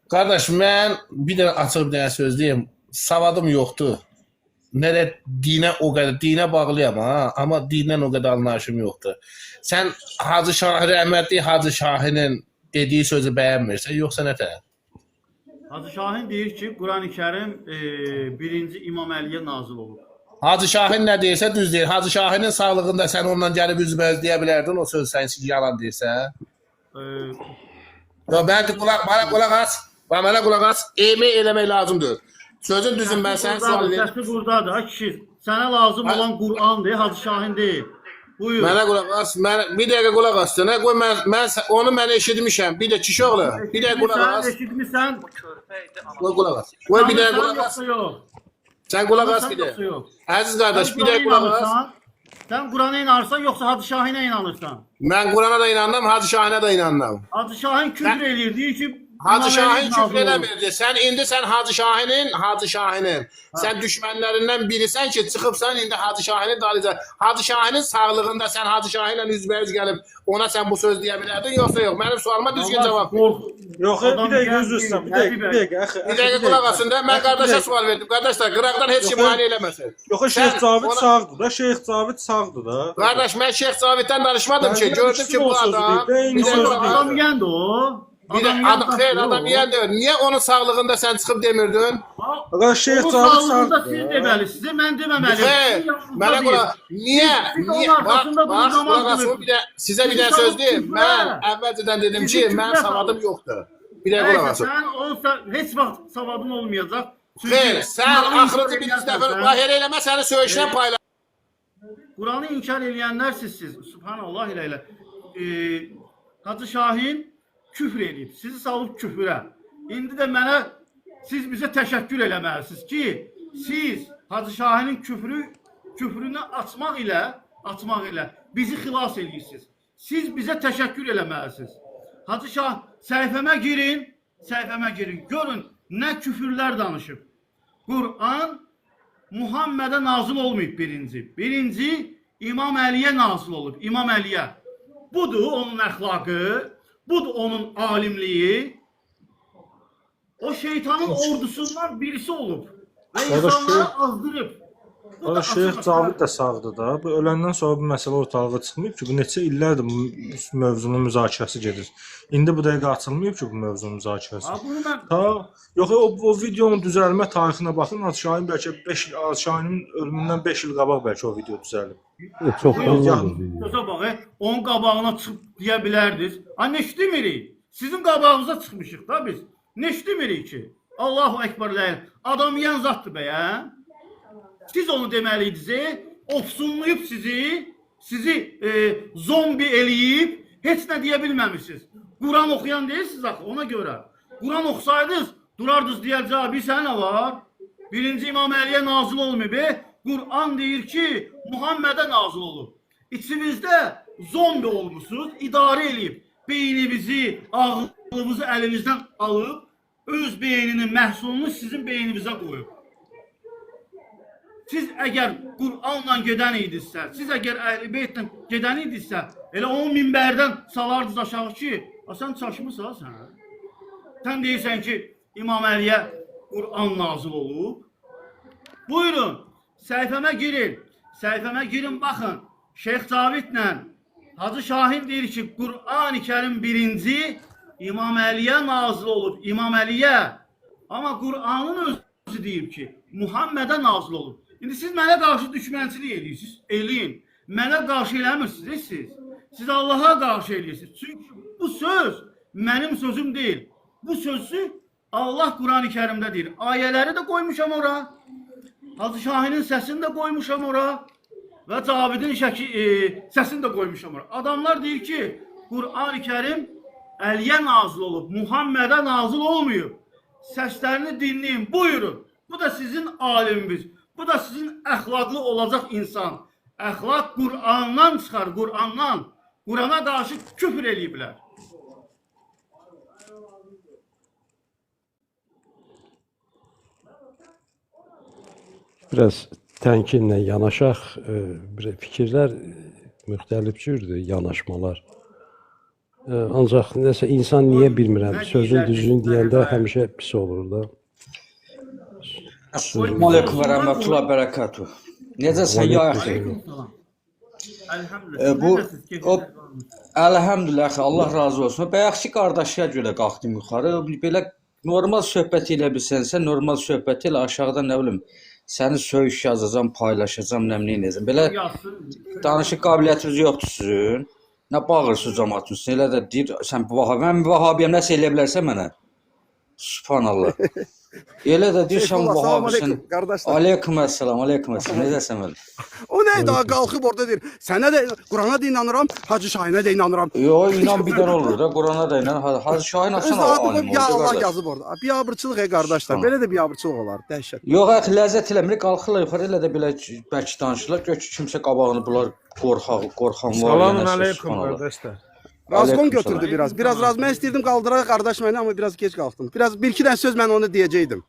Qardaş, mən bir dənə açıq bir dənə söz deyim. Savadım yoxdur. Nədə dinə o qədər, dinə bağlıyam ha, amma dindən o qədər anlayışım yoxdur. Sən Hacı Şahin, rəhmətli Hacı Şahinin dediyi sözü bəyənmirsən, yoxsa nə tərəf? Hacı Şahin deyir ki, Quran-ı Kərim birinci İmam Əliyə nazil olur. Hacı Şahin nə deyirsə düz deyir. Hacı Şahinin sağlığında sən ondan gəlib üzbəüz deyə bilərdin, o söz sən yalan deyirsə. Mənə qulaq as. Mənə qulaq as. Emək eləmək lazımdır. Sözün düzün, mən sən sual edirəm. Səsi buradadır, ha kişi. Sənə lazım olan Qur'andır, Hacı Şahin deyil. Buyur. Mənə qulaq as. Bir dəqiqə qulaq as. Qoy onu mən eşitmişəm. Bir də kişi oğlu. Bir dəqiqə qulaq as. Eşitmişsən. Qoy qulaq as. Qoy bir dəqiqə qulaq as. Sən qulaq as bir dəqiqə. Əziz qardaş, bir dəqiqə qulaq as. Sən Qur'ana inanırsan, yoxsa Hacı Şahinə inanırsan? Mən Qur'ana da inandım, Hacı Şahinə də inandım. Hacı Şahin küfür eləyir, deyir ki, Hacı İmam Şahin Əli küfr nazil olub. eləmirdi. Sən Hacı Şahinin sən düşmənlərindən birisən ki, çıxıbsan indi Hacı Şahinin dalınca. Hacı Şahinin sağlığında sən Hacı Şahinlə üzbəüz gəlib ona sən bu söz deyə bilərdin yoxsa yox? Mənim sualıma düzgün cavab ver. Yox, bir dəqiqə üzr istəyirəm. Bir dəqiqə. Bir dəqiqə qulaq asın da. Mən qardaşa sual verdim. Qardaşlar, qıraqdan heç kim mane eləməsin. Yox, Şeyx Cavid sağdır da, Şeyx Cavid sağdır da. Qardaş, mən Şeyx Caviddən danışmadım ki. Gördüm ki, bu adam bir dəqiqə Adam yəndi o. Adam yeyəndir. Niyə onun sağlığında sən çıxıb demirdin? Ağa Şeyx O Cavid sağlığında sağdır. siz deməlisiniz, mən deməməliyim. Xeyr, mənə qulaq. Niyə? Bax, qulaq asın, bir də sizə bir dənə söz deyim. Mən əvvəlcədən dedim ki, mənim savadım yoxdur. Bir dəqiqə qulaq asın. Sən olsa heç vaxt savadın olmayacaq. Xeyr, sən axırıncı bir dəfə lahir eləmə, səni söyüşlə paylaş. Quranı inkar eləyənlər sizsiz. Subhanallah ilə. Hacı Şahin küfr edib, sizi salıb küfrə. İndi də mənə siz bizə təşəkkür eləməlisiniz ki, siz Hacı Şahinin küfrünü açmaq ilə bizi xilas edirsiniz. Siz bizə təşəkkür eləməlisiniz. Hacı Şah, səhifəmə girin, görün nə küfürlər danışıb. Quran Muhammedə nazil olmayıb birinci. Birinci İmam Əliyə nazil olub, İmam Əliyə. Budur onun əxlaqı, budur onun alimliyi. O şeytanın ordusundan birisi olub. Və insanları azdırıb. Ağa Şeyx Cavid də sağdır da. Bu öləndən sonra bu məsələ ortalığa çıxmayıb ki, bu neçə illərdir bu mövzunun müzakirəsi gedir. İndi bu dəqiqə açılmayıb ki, bu mövzunun müzakirəsi. Yox, o videonun düzəlmə tarixinə baxın, Hacı Şahin bəlkə 5 Hacı Şahinin ölümündən 5 il qabaq bəlkə o video düzəlib. Çox olmadı. Gözə bax, onun qabağına çıxıb deyə bilərdiniz. Neşdimirik? Sizin qabağınıza çıxmışıq da biz. Neşdimirik ki? Allahu Ekber ləyən. Adam yiyən zatdır bəyəm. Siz onu deməliydiniz, ofsunlayıb sizi zombi eləyib, heç nə deyə bilməmişsiniz. Quran oxuyan deyilsiniz axı, ona görə. Quran oxusaydınız, durardınız deyəcək, bir sənə var. Birinci İmam Əliyə nazil olmayıb, Quran deyir ki, Muhammedə nazil olub. İçimizdə zombi olmuşsunuz, idarə eləyib. Beynimizi, ağlımızı əlimizdən alıb, öz beyninin məhsulunu sizin beynimizə qoyub. Siz əgər Qur'anla gedən idinizsə, siz əgər Əhl-i Beytlə gedən idinizsə, elə onu minbərdən salardınız aşağı ki, sən çaşmısan sən. Sən deyirsən ki, İmam Əliyə Qur'an nazil olub. Buyurun, səhifəmə girin, baxın. Şeyx Cavidlə Hacı Şahin deyir ki, Qur'an-ı Kərim birinci İmam Əliyə nazil olub, İmam Əliyə. Amma Qur'anın özü deyib ki, Muhammedə nazil olub. İndi siz mənə qarşı düşmənçilik edirsiniz, eləyin. Mənə qarşı eləmirsiniz, siz. Siz Allaha qarşı eləyirsiniz. Çünki bu söz mənim sözüm deyil. Bu sözü Allah Quran-ı Kərimdə deyir. Ayələri də qoymuşam ora. Hacı Şahinin səsini də qoymuşam ora. Və Cavidin səsini də qoymuşam ora. Adamlar deyir ki, Quran-ı Kərim Əliyə nazil olub, Muhammedə nazil olmayıb. Səslərini dinləyin, buyurun. Bu da sizin aliminiz. Bu da sizin əxlaqlı olacaq insan. Əxlaq Qur'andan çıxar, Qur'andan. Qur'ana qarşı küfr eləyiblər. Biraz tənkinlə yanaşaq, fikirlər müxtəlif cürdür, yanaşmalar. Ancaq nəsə insan niyə bilmirəm, sözün düzünü deyəndə həmişə pis olur da. Assalamu aleykum və rəhmətullah bərəkatuh. Necəsən ya əxi? Əlhəmdülillah, Allah razı olsun. Bayaqki qardaşıya görə qalxdım yuxarı. Belə normal söhbət elə bilsənsə, normal söhbət elə aşağıda nə bilim, səni söyüş yazacam, paylaşacam, nəmli eləyəcəm. Belə danışıq qabiliyyətiniz yoxdur sizin. Nə bağırsınız cəmaatın üstünə, elə də deyir, sən mən vahabiyəm, nəsə eləyə bilərsən mənə? Subhanallah. Elə də deyirsən vahabisən. Aleyküm əssalam, necəsən mən? O neydi, qalxıb orada deyir, sənə də Qurana da inanıram, Hacı Şahinə də inanıram. Yox, inan bir dənə olur da, Qurana da inan, Hacı Şahin açsana alim oldu. Ya Allah yazıb orada. Biabırçılıq qardaşlar, belə də biabırçılıq olar, dəhşət. Yox, ləzzət eləmir, qalxırlar yuxarı, elə də belə bəlkə danışırlar, gör ki, kimsə qabağını bunlar qorxan var. Salamün aleyküm qardaşlar. Razgon Aleyküm götürdü selam. biraz. Biraz razmen istirdim kaldıraya kardeş beni ama biraz geç kalktım. Biraz bir iki tane söz ben onu diyeceydim.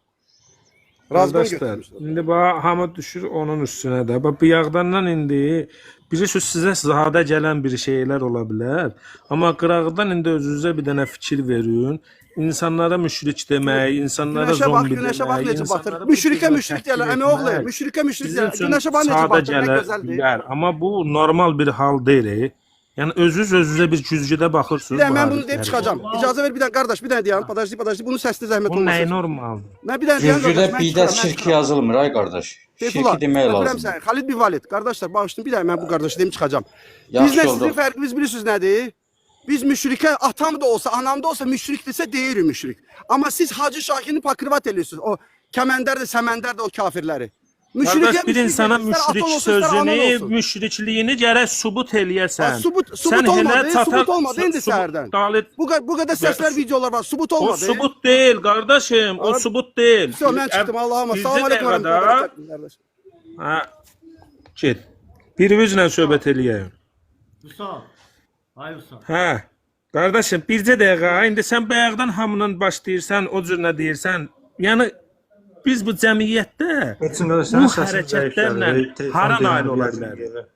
Razgon Qardaşlar, götürmüşler. indi bax hamı düşür onun üstünə də. Bax bu yağdandan indi bilirsiniz sizə zadə gələn bir şeylər ola bilər. Amma qırağdan indi özünüzə bir dənə fikir verin. İnsanlara müşrik demək, insanlara Güneşe bak, zombi güneşe bak demək, necə insanlara batır. bu Müşrike cürə müşrik təhqir deyirlər, əmi oğlu. etmək Müşrike müşrik sizin deyirlər. üçün Güneşe bak necə sadə batır, gələ ne güzel değil. bilər. Amma bu normal bir hal deyil. Yəni özünüzə bir güzgüdə Bir baxırsınız. de bu ben bunu deyip hadisələrə. çıkacağım. İcazə ver bir tane kardeş, bir tane diyen. Padaşlı, bunu sesli zahmet Bu nəyi olmasın. normaldır? Ben bir tane diyen Güzgüdə bidə şirk yazılmır ay qardaş. Şirki demək lazım. Sen, Halid Bivalit. Kardeşler bağışlayın bir de ben bu kardeşi deyip çıkacağım. Yaxşı Bizle oldu. sizin farkınız bilirsiniz nedir? Biz müşrike atam da olsa, anam da olsa müşrik dese deyirik müşrik. Ama siz Hacı Şahin'i pakrivat ediyorsunuz. O Kemender de Semender de o kafirleri. Qardaş bir insana deyin, ister müşrik atan olsun, ister anan sözünü, olsun. müşrikliyini gərək sübut eləyəsən. Ha, subut Sən olmadı, elə çatan- subut olmadı indi subut- səhərdən. Dalit- Bu kadar sesler, videolar var. Subut O olmadı. sübut değil kardeşim. O Abi, sübut değil. Все, ben çıktım Allah'ıma. Bircə Selamun aleyküm. dəqiqədə- Kardeş. Ha. Get. Birinizlə söhbət eləyək. Vüsal. Ay Vüsal. Hə. Qardaşım, bircə dəqiqə. İndi sən bayaqdan hamının başlayırsan, o cür nə deyirsən? Yəni biz bu cəmiyyətdə Üçün bu hərəkətlərlə hara nail ola bilərik?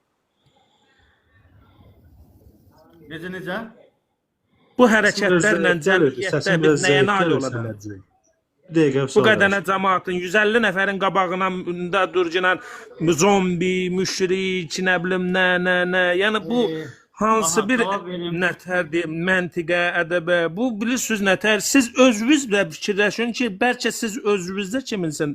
Necə? Bu hərəkətlərlə Səsin biraz cəmiyyətdə zəif biz nəyə gəlir, nail ola sən. biləcəyik? Bir dəqiqə Bu qədənə cəmaatın 150 nəfərin qabağına durcunan zombi, müşrik, nə bilim nə. Yəni bu hansı Aha, bir cavab verim. nətərdir, məntiqə, ədəbə. Bu bilirsiniz nətər? Siz özünüz də fikirləşin ki, bəlkə siz özünüzdə kiminsə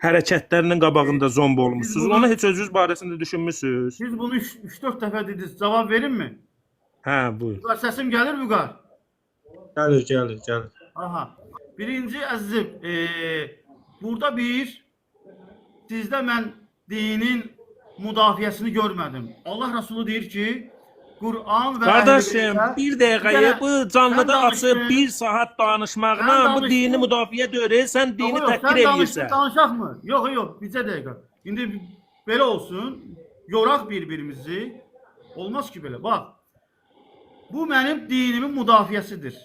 hərəkətlərinin qabağında zombi olmusunuz. bunu- Onu heç özünüz barəsində düşünmüsünüz? Siz bunu 3-4 dəfə dediniz. Cavab verin mi? Hə, buyur. Vüqar, səsim gəlir Vüqar? Gəlir. Aha. Birinci əzizim, burada sizdə mən dinin müdafiəsini görmədim. Allah Resulü deyir ki, Qur'an və Qardaşım, bir dəqiqəyə bu canlıda Sən açıb danışdın. 1 saat danışmaqla Sən bu danışdın. dini müdafiə deyil, sən dini təhqir eləyirsən. Danışaq mı? Yox, bircə dəqiqə. İndi belə olsun, yoraq bir-birimizi. Olmaz ki belə. Bax, bu mənim dinimin müdafiəsidir.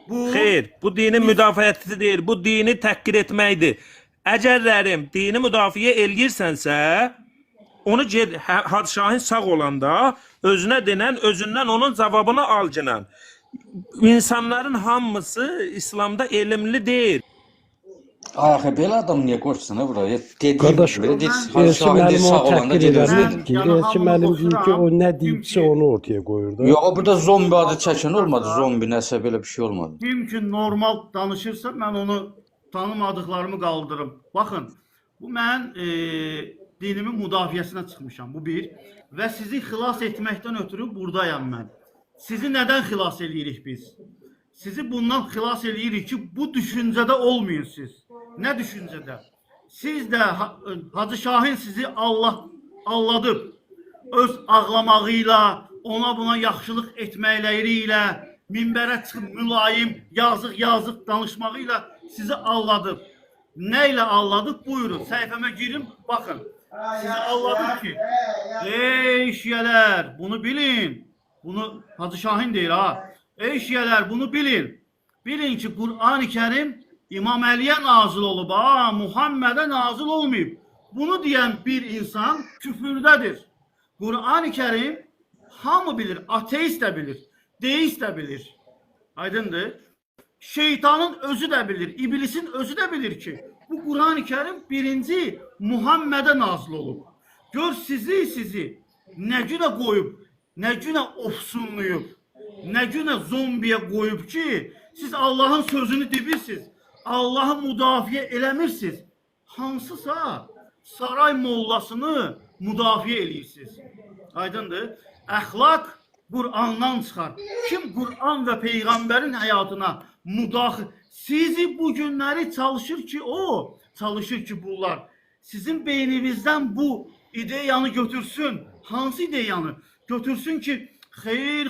Bu Xeyr, bu dinin müdafiəsi deyil, bu dini təhqir etməkdir. Əgərlərim dini müdafiə eləyirsənsə, onu get Hacı Şahin sağ olanda özünə denən, özündən onun cavabını al ginən. İnsanların hamısı İslamda elmli deyil. Axı belə adam niyə qoşsun ha bura? Dediyim Qardaş, kimi deyir, Elçi müəllim sağ onu olanda təhqir gedir. eləmir ki. Yəni, Elçi müəllim deyir ki, o hamını nə qoşuram. deyibsə onu ortaya qoyur da. Yox, burada zombi adı çəkən olmadı, zombi nəsə belə bir şey olmadı. Kim ki normal danışırsa mən onu tanımadıqlarımı qaldırım. Baxın, bu mən dinimin müdafiəsinə çıxmışam. Bu bir. Və sizi xilas etməkdən ötürü buradayam mən. Sizi nədən xilas eləyirik biz? Sizi bundan xilas eləyirik ki, bu düşüncədə olmayın siz. Nə düşüncədə? Siz də Hacı Şahin sizi alladıb. Öz ağlamağıyla, ona buna yaxşılıq etməkləri ilə, minbərə çıxıb mülayim, yazıq danışmağıyla sizi alladıb. Nə ilə alladıb? Buyurun, səhifəmə girin, baxın. Sizi alladıb ki, ey şiyələr, bunu bilin. Bunu Hacı Şahin deyir ha. Ey şiyələr, bunu bilin. Bilin ki, Qur'an-ı Kərim İmam Əliyə nazil olub, ha, Muhammedə nazil olmayıb. Bunu deyən bir insan küfürdədir. Qur'an-ı Kərim hamı bilir, ateist də bilir, deist də bilir. Aydındır? Şeytanın özü də bilir, iblisin özü də bilir ki, bu Qur'an-ı Kərim birinci Muhammedə nazil olub. Gör sizi nə günə qoyub, nə günə ofsunlayıb, nə günə zombiyə qoyub ki, siz Allahın sözünü deyirsiniz, Allahı müdafiə eləmirsiniz. Hansısa saray mollasını müdafiə eləyirsiniz. Aydındır? Əxlaq Qur'andan çıxar. Kim Qur'an və Peyğəmbərin həyatına müdaxil, sizi bu günləri çalışır ki bunlar sizin beyninizdən bu ideyanı götürsün. Hansı ideyanı? Götürsün ki, xeyr,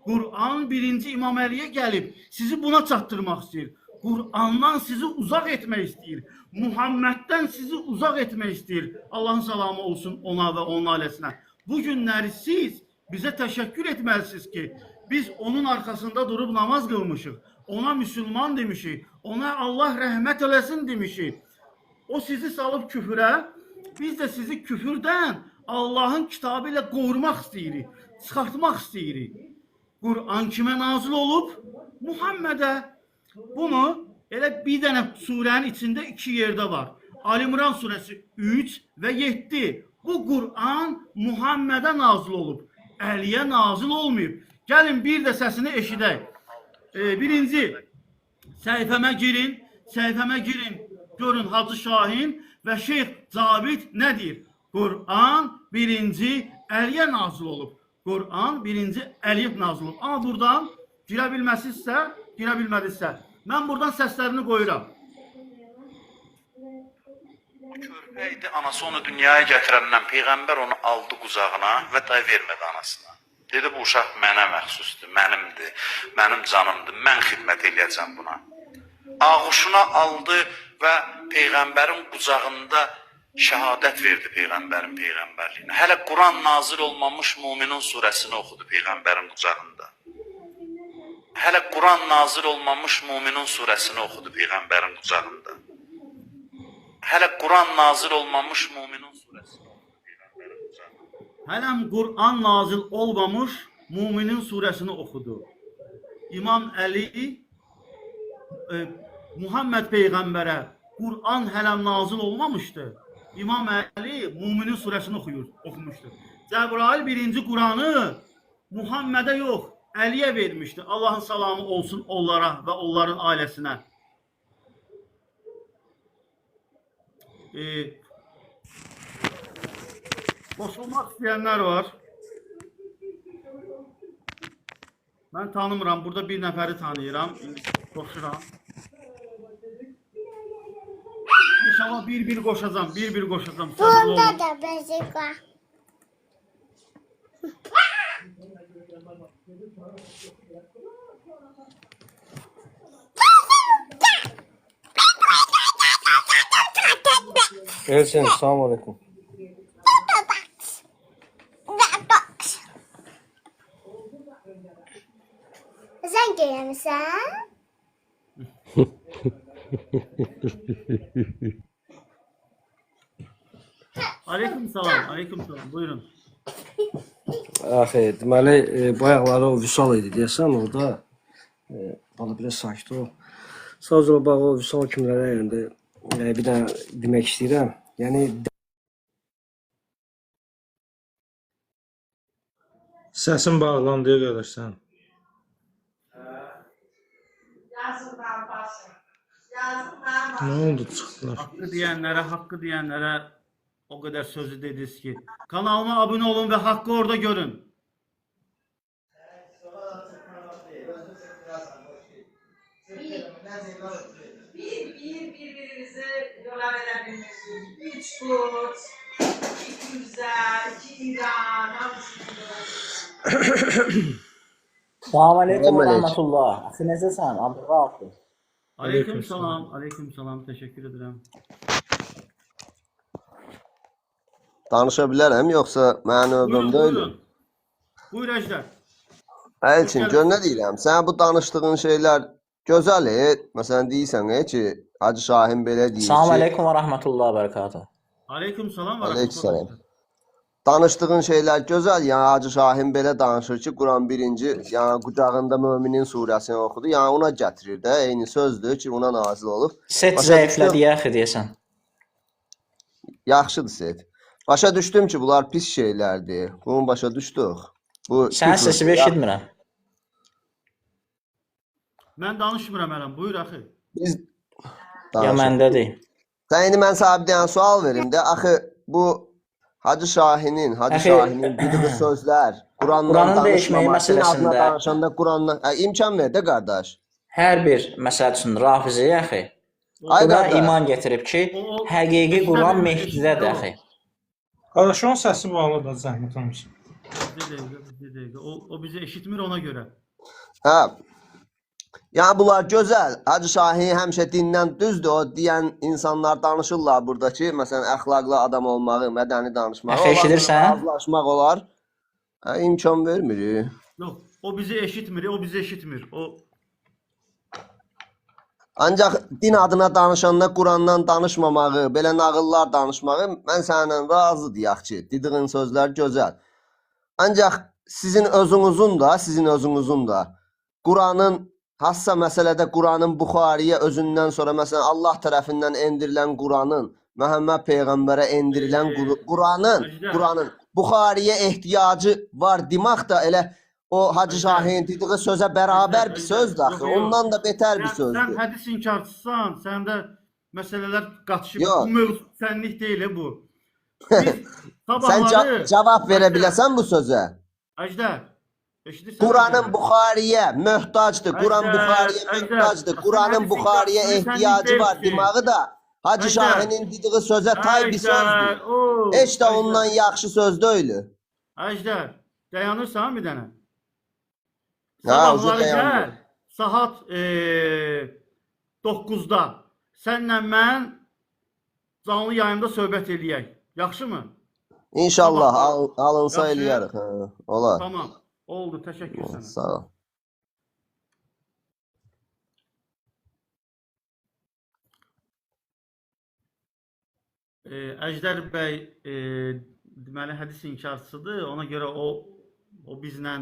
Qur'an birinci İmam Əliyə gəlib, sizi buna çatdırmaq istəyir. Qur'andan sizi uzaq etmək istəyir. Muhammeddən sizi uzaq etmək istəyir. Allahın salamı olsun ona və onun ailəsinə. Bu günləri siz Bizə təşəkkür etməlisiniz ki, biz onun arxasında durub namaz qılmışıq. Ona müsəlman demişik. Ona Allah rəhmət eləsin demişik. O sizi salıb küfrə, biz də sizi küfürdən Allahın kitabı ilə qorumaq istəyirik, çıxartmaq istəyirik. Quran kimə nazil olub? Muhammedə. Bunu elə bir dənə surənin içində 2 yerdə var. Ali İmran surəsi 3 və 7. Bu Quran Muhammedə nazil olub. Əliyə nazil olmayıb. Gəlin bir də səsini eşidək. Birinci səhifəmə girin, görün Hacı Şahin və Şeyx Cavid nə deyir? Quran birinci Əliyə nazil olub. Quran birinci Əliyə nazil olub. Amma buradan girə bilmədinizsə, mən buradan səslərini qoyuram. Körpə idi, anası onu dünyaya gətirəndən Peyğəmbər onu aldı qucağına və day vermədi anasına. Dedi, bu uşaq mənə məxsusdur, mənimdir, mənim canımdır, mən xidmət eləyəcəm buna. Ağuşuna aldı və Peyğəmbərin qucağında şəhadət verdi Peyğəmbərin peyğəmbərliyinə. Hələ Quran nazil olmamış Müminin surəsini oxudu Peyğəmbərin qucağında. Hələ Quran nazil olmamış Müminin surəsini oxudu Peyğəmbərin qucağında. Hələ Quran nazil olmamış Müminin surəsini oxudu Peyğəmbərin qucağında. Hələm Quran nazil olmamış Müminin surəsini oxudu. İmam Əli Muhammed Peyğəmbərə Quran hələm nazil olmamışdı. İmam Əli Müminin surəsini oxumuşdu. Cəbrail birinci Quranı Muhammedə yox, Əliyə vermişdi. Allahın salamı olsun onlara və onların ailəsinə. Qoşulmaq istəyənlər var. Mən tanımıram. Burada bir nəfəri tanıyıram. Qoşuram. İnşallah bir qoşacam. Bunda da bezik var. Elçin, selamun aleyküm. Sen gelmişsin? Aleyküm salam. Buyurun. Axı, deməli, bayaqları o Vüsal idi deyəsən, orada bana biraz sakit ol. Sadəcə bax o Vüsal kimlərə yəni bir dənə demək istəyirəm. Yəni Səsin bağlandı qardaşsan. Nə oldu çıxdılar? Haqqı deyənlərə o qədər sözü dediniz ki, kanalıma abunə olun və haqqı orada görün. Birbirinizi yola verebilmişsiniz. 3 kurt, 2 güzel, 2 İran, Selamun aleyküm ve rahmetullah. Sinəzəsən, Abdülqafir. Aleyküm salam, teşekkür ederim. Danışa bilərəm, yoxsa mənim növbəm deyil? Buyur Əjdər. Elçin, gör nə deyirəm, sən bu danışdığın şeylər gözəl, məsələn deyirsən ki, Hacı Şahin belə deyir ki... Selamun aleyküm ve rahmetullah ve berekatuhu. Aleyküm salam və Aleykümselam. Danışdığın şeylər gözəl, yəni Hacı Şahin belə danışır ki, Quran birinci, yəni qucağında Müminin surəsini oxudu, yəni ona gətirir də, eyni sözdür ki, ona nazil olub. Set zəiflədi yaxı deyəsən. Yaxşıdır Set. Başa düşdüm ki, bunlar pis şeylərdir. Bunu başa düşdük. Sənin səsini eşitmirəm. Mən danışmıram hələm, buyur axı. Biz Ya məndədir. Sən indi mən sahib deyən sual verim də, axı bu Hacı Şahinin dediyi sözlər, Quranın dəyişməyi məsələsində danışanda Qurandan imkan ver də qardaş. Hər bir məsəl üçün Rafizi yaxı. O da iman gətirib ki, həqiqi Quran Mehdidədir axı. Qardaşın səsi bağlıdır, zəhmət olmasın. O bizi eşitmir ona görə. Hə. Yəni bunlar gözəl. Hacı Şahin həmişə dindən düzdür. O deyən insanlar danışırlar burada ki, məsələn əxlaqlı adam olmağı, mədəni danışmağı. Əxi eşidirsən? Razılaşmaq olar. İmkan vermir. Yox, o bizi eşitmir, o bizi eşitmir. O Ancaq din adına danışanda Qurandan danışmamağı, belə nağıllar danışmağı mən səninlə razı deyək ki, dediyin sözlər gözəl. Ancaq sizin özünüzün da Quranın hassasa məsələdə Quranın Buxariyə özündən sonra məsələn Allah tərəfindən endirilən Quranın, Məhəmməd peyğəmbərə endirilən Quranın Buxariyə ehtiyacı var demək də elə o Hacı Şahin dediği sözə bərabər bir sözdür axı. Ondan da betər bir sən sözdür. hədis inkarçısan, səndə məsələlər qatışıb. Yox. Bu mövzu sənlik deyil bu. Biz Sən sabahları cavab verə biləsən bu sözə? Əjdər, eşidirsən? Quranın Buxariyə möhtacdır. Quran Əjdər, Buxariyə Əjdər. möhtacdır. Quranın Buxariyə ehtiyacı var deməyi də Hacı Əjdər. Şahinin dediği sözə tay bir sözdür. Heç də ondan yaxşı söz deyil. Əjdər, dayanırsan bir dənə? Ha, uzun Sabahları dayanmır. gəl, saat 9-da sənlə mən canlı yayımda söhbət eləyək. Yaxşımı? İnşallah alınsa Yaxşı. eləyərik. Hə, olar. Tamam, oldu. Təşəkkür sənə. Sağ ol. Əjdər bəy deməli hədis inkarçısıdır. Ona görə o bizlə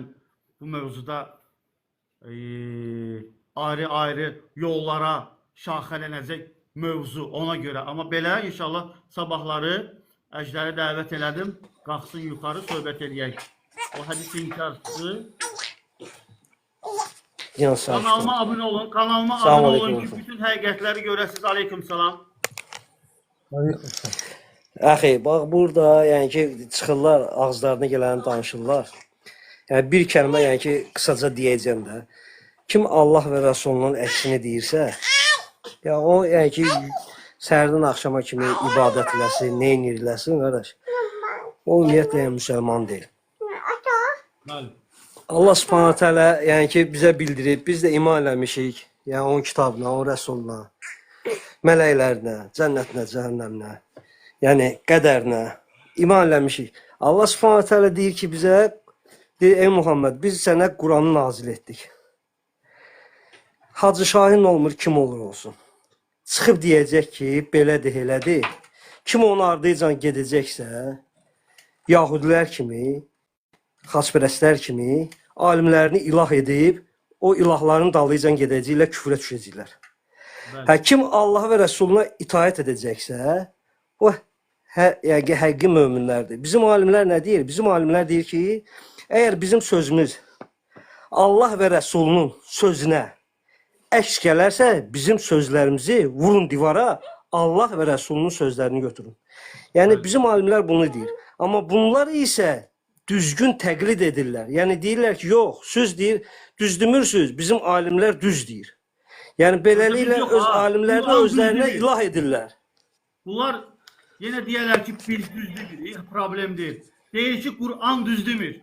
bu mövzuda ayrı-ayrı yollara şaxələnəcək mövzu ona görə. Amma belə inşallah sabahları Əjdəri dəvət elədim. Qalxsın yuxarı söhbət eləyək. O hədis inkarçısı. Kanalıma abunə olun. Kanalıma abunə olun ki, bütün həqiqətləri görəsiniz. Aleyküm salam. Əxi, bax burada yəni ki çıxırlar, ağızlarına gələni danışırlar. Yəni bir kəlmə yəni ki qısaca deyəcəm də. Kim Allah və Rəsulunun əksini deyirsə, ya o yəni ki səhərdən axşama kimi ibadət eləsin, neyin eləsin qardaş. O ümumiyyətlə yəni müsəlman deyil. Allah Subhanahu taala yəni ki bizə bildirib, biz də iman eləmişik. Yəni onun kitabına, onun rəsuluna, mələklərinə, cənnətinə, cəhənnəminə, yəni qədərinə iman eləmişik. Allah Subhanahu taala deyir ki bizə, deyir, ey Muhammed, biz sənə Quranı nazil etdik. Hacı Şahin olmur, kim olur olsun. Çıxıb deyəcək ki, belədir, elədir. Kim onun ardıycan gedəcəksə, Yahudilər kimi, xaçpərəstlər kimi alimlərini ilah edib, o ilahların dalıycan gedəcəklər, küfrə düşəcəklər. Kim Allah və Rəsuluna itaət edəcəksə, o həqiqi möminlərdir. Bizim alimlər nə deyir? Bizim alimlər deyir ki, əgər bizim sözümüz Allah və Rəsulunun sözünə əks gələrsə, bizim sözlərimizi vurun divara, Allah və Rəsulunun sözlərini götürün. Yəni bizim alimlər bunu deyir. Amma bunlar isə düzgün təqlid edirlər. Yəni deyirlər ki, yox, söz deyir, düz demürsüz, bizim alimlər düz deyir. Yəni beləliklə öz alimlərini özlərinə ilah edirlər. Bunlar yenə deyirlər ki, biz düz demir, problem deyil. Deyir ki, Quran düz demir.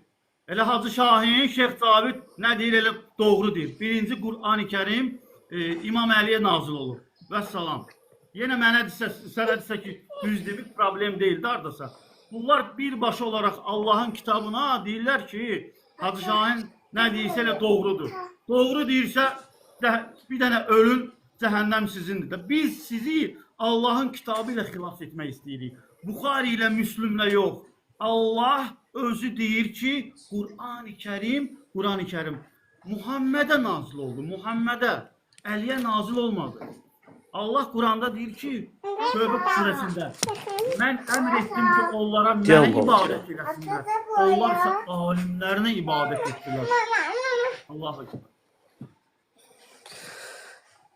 Elə Hacı Şahin, Şeyx Cabit nə deyir, elə doğru deyir. Birinci Qur'an-ı Kərim İmam Əliyə nazil olur. Vəssalam. Yenə mənə desə, sənə desə ki, düz demir, problem deyil, dardasa. Bunlar birbaşa olaraq Allahın kitabına deyirlər ki, Hacı Şahin nə deyirsə elə doğrudur. Doğru deyirsə, bir dənə ölün, cəhənnəm sizindir. Biz sizi Allahın kitabı ilə xilas etmək istəyirik. Buxari ilə, Müslümlə yox. Allah özü deyir ki, Qur'an-ı Kərim Muhammedə nazil oldu. Muhammedə, Əliyə nazil olmadı. Allah Quranda deyir ki, Tövbə surəsində, mən əmr etdim ki, onlara mənə ibadət eləsinlər. Onlar isə alimlərinə ibadət etdilər. Allah'a emanet.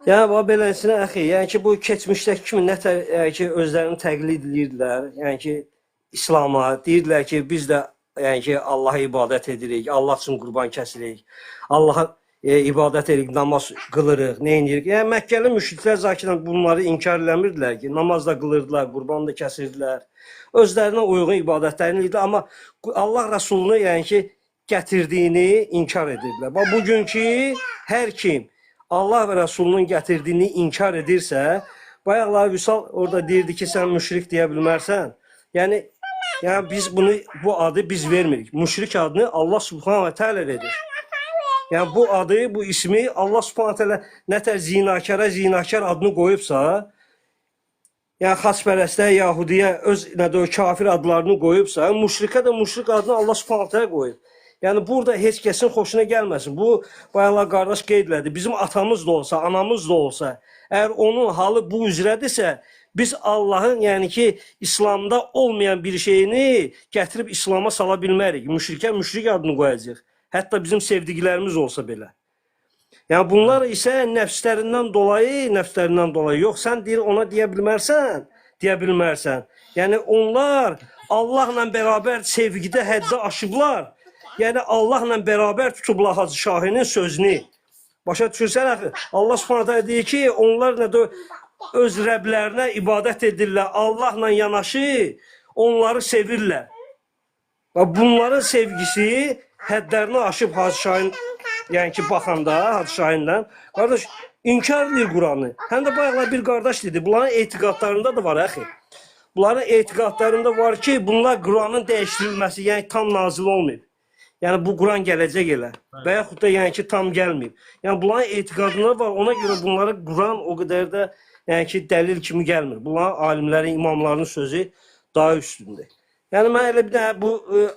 Yəni bax beləsinə əxi, yəni ki bu keçmişdəki kimi nətər yəni ki özlərini təqlid edirdilər. Yəni ki İslam'a deyirdilər ki, biz də yəni ki Allah'a ibadət edirik, Allah üçün qurban kəsirik. Allah'a ibadət edirik, namaz qılırıq, nə edirik? Yəni Məkkəli müşriklər zakirən bunları inkar eləmirdilər ki, namaz da qılırdılar, qurban da kəsirdilər. Özlərinə uyğun ibadətlərini edirlər, amma Allah Rəsulunu yəni ki gətirdiyini inkar edirdilər. Bax bugünkü hər kim Allah və Rəsulunun gətirdiyini inkar edirsə, bayaqlar Vüsal orada deyirdi ki, sən müşrik deyə bilmərsən. Yəni Yəni biz bu adı biz vermirik. Müşrik adını Allah Subhanahu və Teala verir. Yəni bu adı, bu ismi Allah Subhanahu Teala nətər zinakar adını qoyubsa, yəni xaçpərəstə, yahudiyə öz o kafir adlarını qoyubsa, müşrikə də müşrik adını Allah Subhanahu Teala qoyub. Yəni burada heç kəsin xoşuna gəlməsin. Bu bayaqlar qardaş qeyd elədi. Bizim atamız da olsa, anamız da olsa, əgər onun halı bu üzrədirsə, biz Allahın, yəni ki, İslamda olmayan bir şeyini gətirib İslama sala bilmərik. Müşrikə müşrik adını qoyacaq. Hətta bizim sevdiklərimiz olsa belə. Yəni bunlar isə nəfslərindən dolayı, yox, sən deyir ona deyə bilmərsən. Yəni onlar Allahla bərabər sevgidə həddə aşıblar. Yəni Allahla bərabər tutublar Hacı Şahinin sözünü. Başa düşürsən axı? Allah Subhanahu deyir ki, onlar öz Rəblərinə ibadət edirlər. Allahla yanaşı onları sevirlər. Bunların sevgisi həddlərini aşıb Hacı Şahin, yəni ki, baxanda Hacı Şahindən. Qardaş, inkar edir Quranı. Həm də bayaqlar bir qardaş dedi, bunların etiqadlarında da var, əxi. Bunların etiqadlarında var ki, bunlar Quranın dəyişdirilməsi, yəni tam nazil olmayıb. Yəni bu Quran gələcək elə. Və yaxud da yəni ki, tam gəlməyib. Yəni bunların etiqadları var, ona görə bunlara Quran o qədər də yəni ki, dəlil kimi gəlmir. Bunların alimlərin, imamlarının sözü daha üstündür. Yəni mən elə bir də bu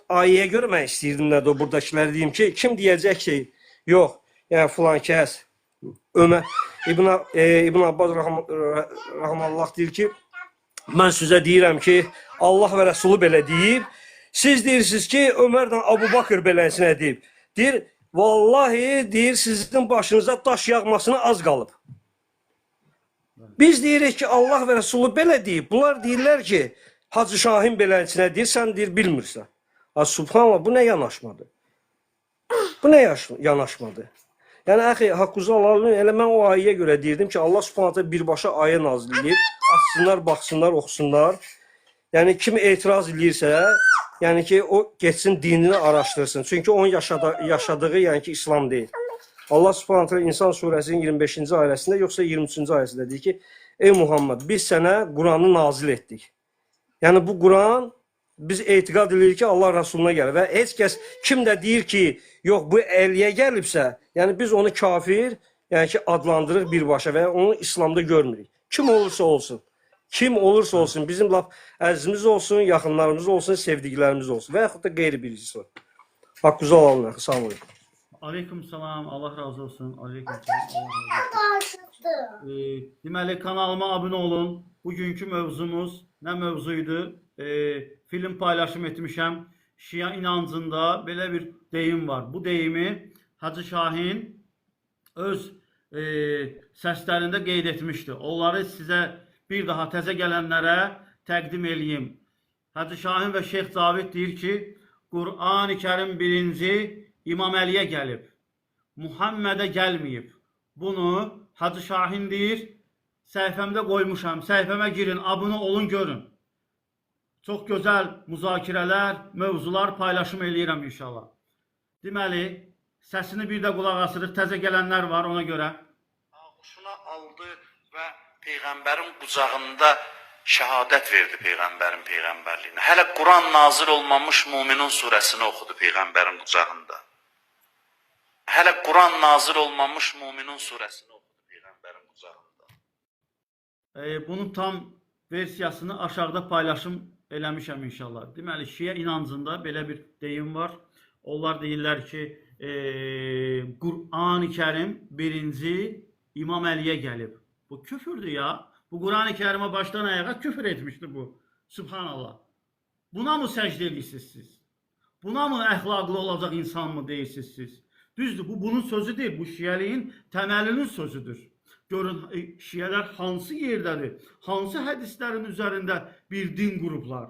ayəyə görə mən istəyirdim də buradakiləri deyim ki, kim deyəcək ki, yox, yəni filan kəs, Ömər, İbn Abbas Rahmanullah deyir ki, mən sizə deyirəm ki, Allah və Rəsulu belə deyib, siz deyirsiniz ki, Ömərlə Abu Bakır beləsinə deyib. Deyir, vallahi, deyir, sizin başınıza daş yağmasına az qalıb. Biz deyirik ki, Allah və Rəsulu belə deyib. Bunlar deyirlər ki, Hacı Şahin beləsinə deyir, sən deyir, bilmirsən. Subhanallah, bu nə yanaşmadır? Bu nə yanaşmadır? Yəni, əxi, haqqınızı alalım, elə mən o ayəyə görə deyirdim ki, Allah Subhanallah birbaşa ayə nazil edib, açsınlar, baxsınlar, oxusunlar. Yəni, kim etiraz edirsə, yəni ki, o geçsin dinini araşdırsın. Çünki onun yaşadığı, yəni ki, İslam deyil. Allah Subhanahu İnsan surəsinin 25-ci ayəsində, yoxsa 23-cü ayəsində deyir ki, ey Muhammed, biz sənə Quranı nazil etdik. Yəni, bu Quran, biz etiqad edirik ki, Allah Rasuluna gəlir. Və heç kəs, kim də deyir ki, yox, bu əliyə gəlibsə, yəni biz onu kafir, yəni ki, adlandırıq birbaşa və onu İslamda görmürük. Kim olursa olsun. Kim olursa olsun, bizim laf əzizimiz olsun, yaxınlarımız olsun, sevdiklərimiz olsun və yaxud da qeyri birisi var. Haqqınızı alalım, sağ olun. Aleyküm salam, Allah razı olsun. Aleyküm salam, Allah razı olsun. Deməli, kanalıma abunə olun. Bugünkü mövzumuz nə mövzuydu? Film paylaşım etmişəm. Şia inancında belə bir deyim var. Bu deyimi Hacı Şahin öz səslərində qeyd etmişdi. Onları sizə bir daha təzə gələnlərə təqdim eləyim. Hacı Şahin və Şeyx Cavid deyir ki, Qur'an-ı Kərim birinci İmam Əliyə gəlib, Muhammədə gəlməyib. Bunu Hacı Şahin deyir, səhifəmdə qoymuşam, səhifəmə girin, abunə olun, görün. Çox gözəl müzakirələr, mövzular paylaşım eləyirəm inşallah. Deməli, səsini bir də qulaq asırıq, təzə gələnlər var ona görə. Ağuşuna aldı və Peyğəmbərin qucağında şəhadət verdi Peyğəmbərin Peyğəmbərliyinə. Hələ Quran nazil olmamış Müminin surəsini oxudu Peyğəmbərin qucağında. Hələ Quran nazil olmamış Müminin surəsini oxudu Peyğəmbərin qucağında. Bunun tam versiyasını aşağıda paylaşım eləmişəm inşallah. Deməli, Şia inancında belə bir deyim var. Onlar deyirlər ki, Qur'an-ı Kərim birinci İmam Əliyə gəlib. Bu küfürdür ya. Bu Qur'an-ı Kərimə başdan ayağa küfür etmişdir bu. Subhanallah. Buna mı səcdə edirsiniz siz? Buna mı əxlaqlı olacaq insan mı deyirsiniz siz? Düzdür, bu bunun sözü deyil. Bu Şiəliyin təməlinin sözüdür. Görün, Şiələr hansı yerdədir? Hansı hədislərin üzərində bir din qurublar?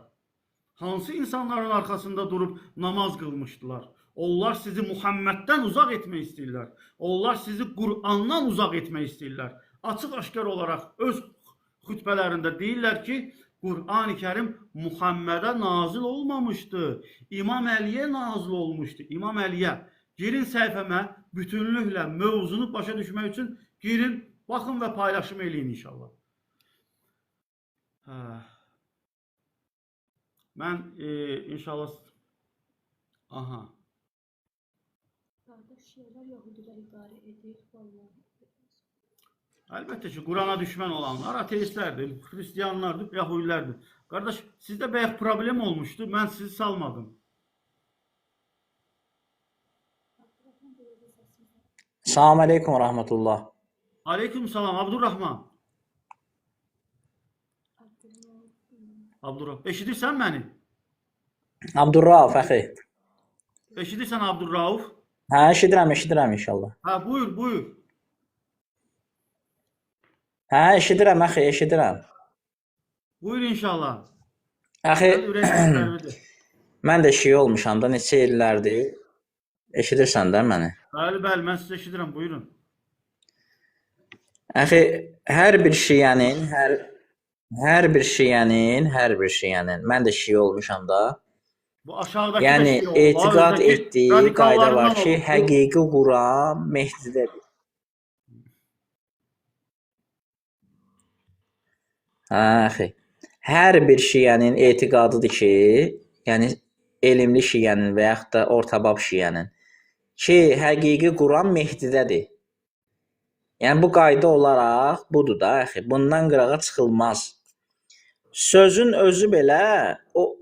Hansı insanların arxasında durub namaz qılmışdılar? Onlar sizi Muhammeddən uzaq etmək istəyirlər. Onlar sizi Qur'andan uzaq etmək istəyirlər. Açıq-aşkar olaraq öz xütbələrində deyirlər ki, Qur'an-ı Kərim Muhammedə nazil olmamışdı. İmam Əliyə nazil olmuşdu. İmam Əliyə. Girin səhifəmə, bütünlüklə mövzunu başa düşmək üçün girin, baxın və paylaşım eləyin inşallah. Mən inşallah aha. Qardaş, şeylər Yahudilər idarə edir, vallahi. Əlbəttə ki, Qurana düşmən olanlar ateistlərdir, xristiyanlardır, yahudilərdir. Qardaş, sizdə bəyək problem olmuşdu, mən sizi salmadım. Salam aleykum və rahmetullah. Aleyküm salam, Abdurrahman. Abdurrahman, eşidirsən məni? Abdurrauf əxi. Eşidirsən Abdurrauf? Hə, eşidirəm inşallah. Hə, buyur. Hə, eşidirəm əxi, eşidirəm. Buyur inşallah. Əxi, Ürək mən də şiə olmuşam da neçə illərdir. Eşidirsən də məni? Bəli, mən sizi eşidirəm, buyurun. Əxi, hər bir şiənin, mən də şiə olmuşam da. Bu aşağıdakı Yəni, etiqad etdiyi qayda var ki, həqiqi Quran Mehdidədir. Əxi, hər bir şiənin etiqadıdır ki, yəni elmli şiənin və yaxud da ortabab şiənin ki, həqiqi Quran Mehdidədir. Yəni, bu qayda olaraq budur da, əxi, bundan qırağa çıxılmaz. Sözün özü belə o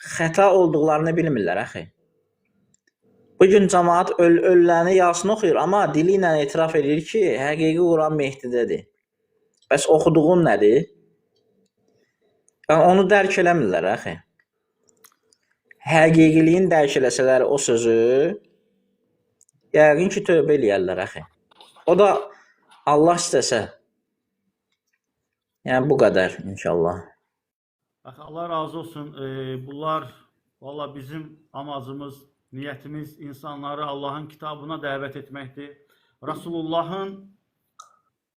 xəta olduqlarını bilmirlər, əxi. Bugün cəmaat ölüləni Yasin oxuyur, amma dili ilə etiraf edir ki, həqiqi Quran Mehdidədir. Bəs oxuduğun nədir? Onu dərk eləmirlər, əxi. Həqiqiliyin dərk eləsələr o sözü, yəqin ki, tövbə eləyərlər, əxi. O da Allah istəsə. Yəni, bu qədər, inşallah. Allah razı olsun. Bunlar, valla bizim amacımız, niyyətimiz insanları Allahın kitabına dəvət etməkdir. Rasulullahın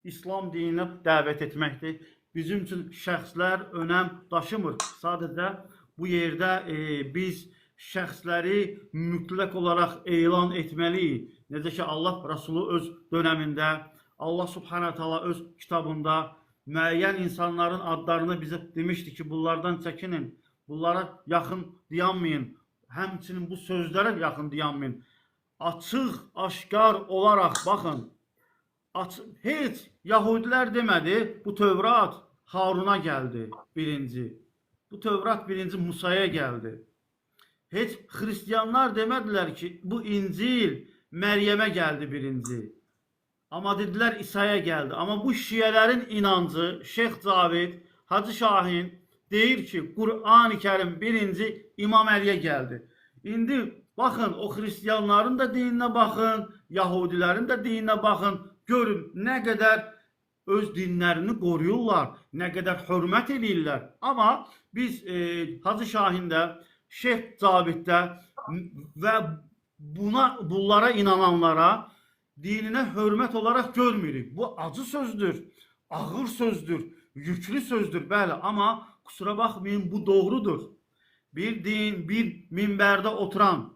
İslam dininə dəvət etməkdir. Bizim üçün şəxslər önəm daşımır. Sadəcə bu yerdə biz şəxsləri mütləq olaraq elan etməliyik. Necə ki, Allah Rasulü öz dönəmində, Allah Subhanahu Taala öz kitabında müəyyən insanların adlarını bizə demişdi ki, bunlardan çəkinin, bunlara yaxın dayanmayın, həmçinin bu sözlərə yaxın dayanmayın. Açıq, aşkar olaraq baxın, heç Yahudilər demədi, bu Tövrat Haruna gəldi birinci. Bu Tövrat birinci Musaya gəldi. Heç xristiyanlar demədilər ki, bu İncil Məryəmə gəldi birinci. Amma dedilər İsa'ya gəldi. Amma bu şiələrin inancı Şeyx Cavid, Hacı Şahin deyir ki, Qur'an-ı Kərim birinci İmam Əliyə gəldi. İndi baxın, o xristiyanların da dininə baxın, Yahudilərin də dininə baxın, görün nə qədər öz dinlərini qoruyurlar, nə qədər hörmət edirlər. Amma biz Hacı Şahində, Şeyx Caviddə və bunlara inananlara dininə hörmət olaraq görmürük. Bu acı sözdür, ağır sözdür, yüklü sözdür, bəli. Amma kusura baxmayın, bu doğrudur. Bir din, bir minbərdə oturan,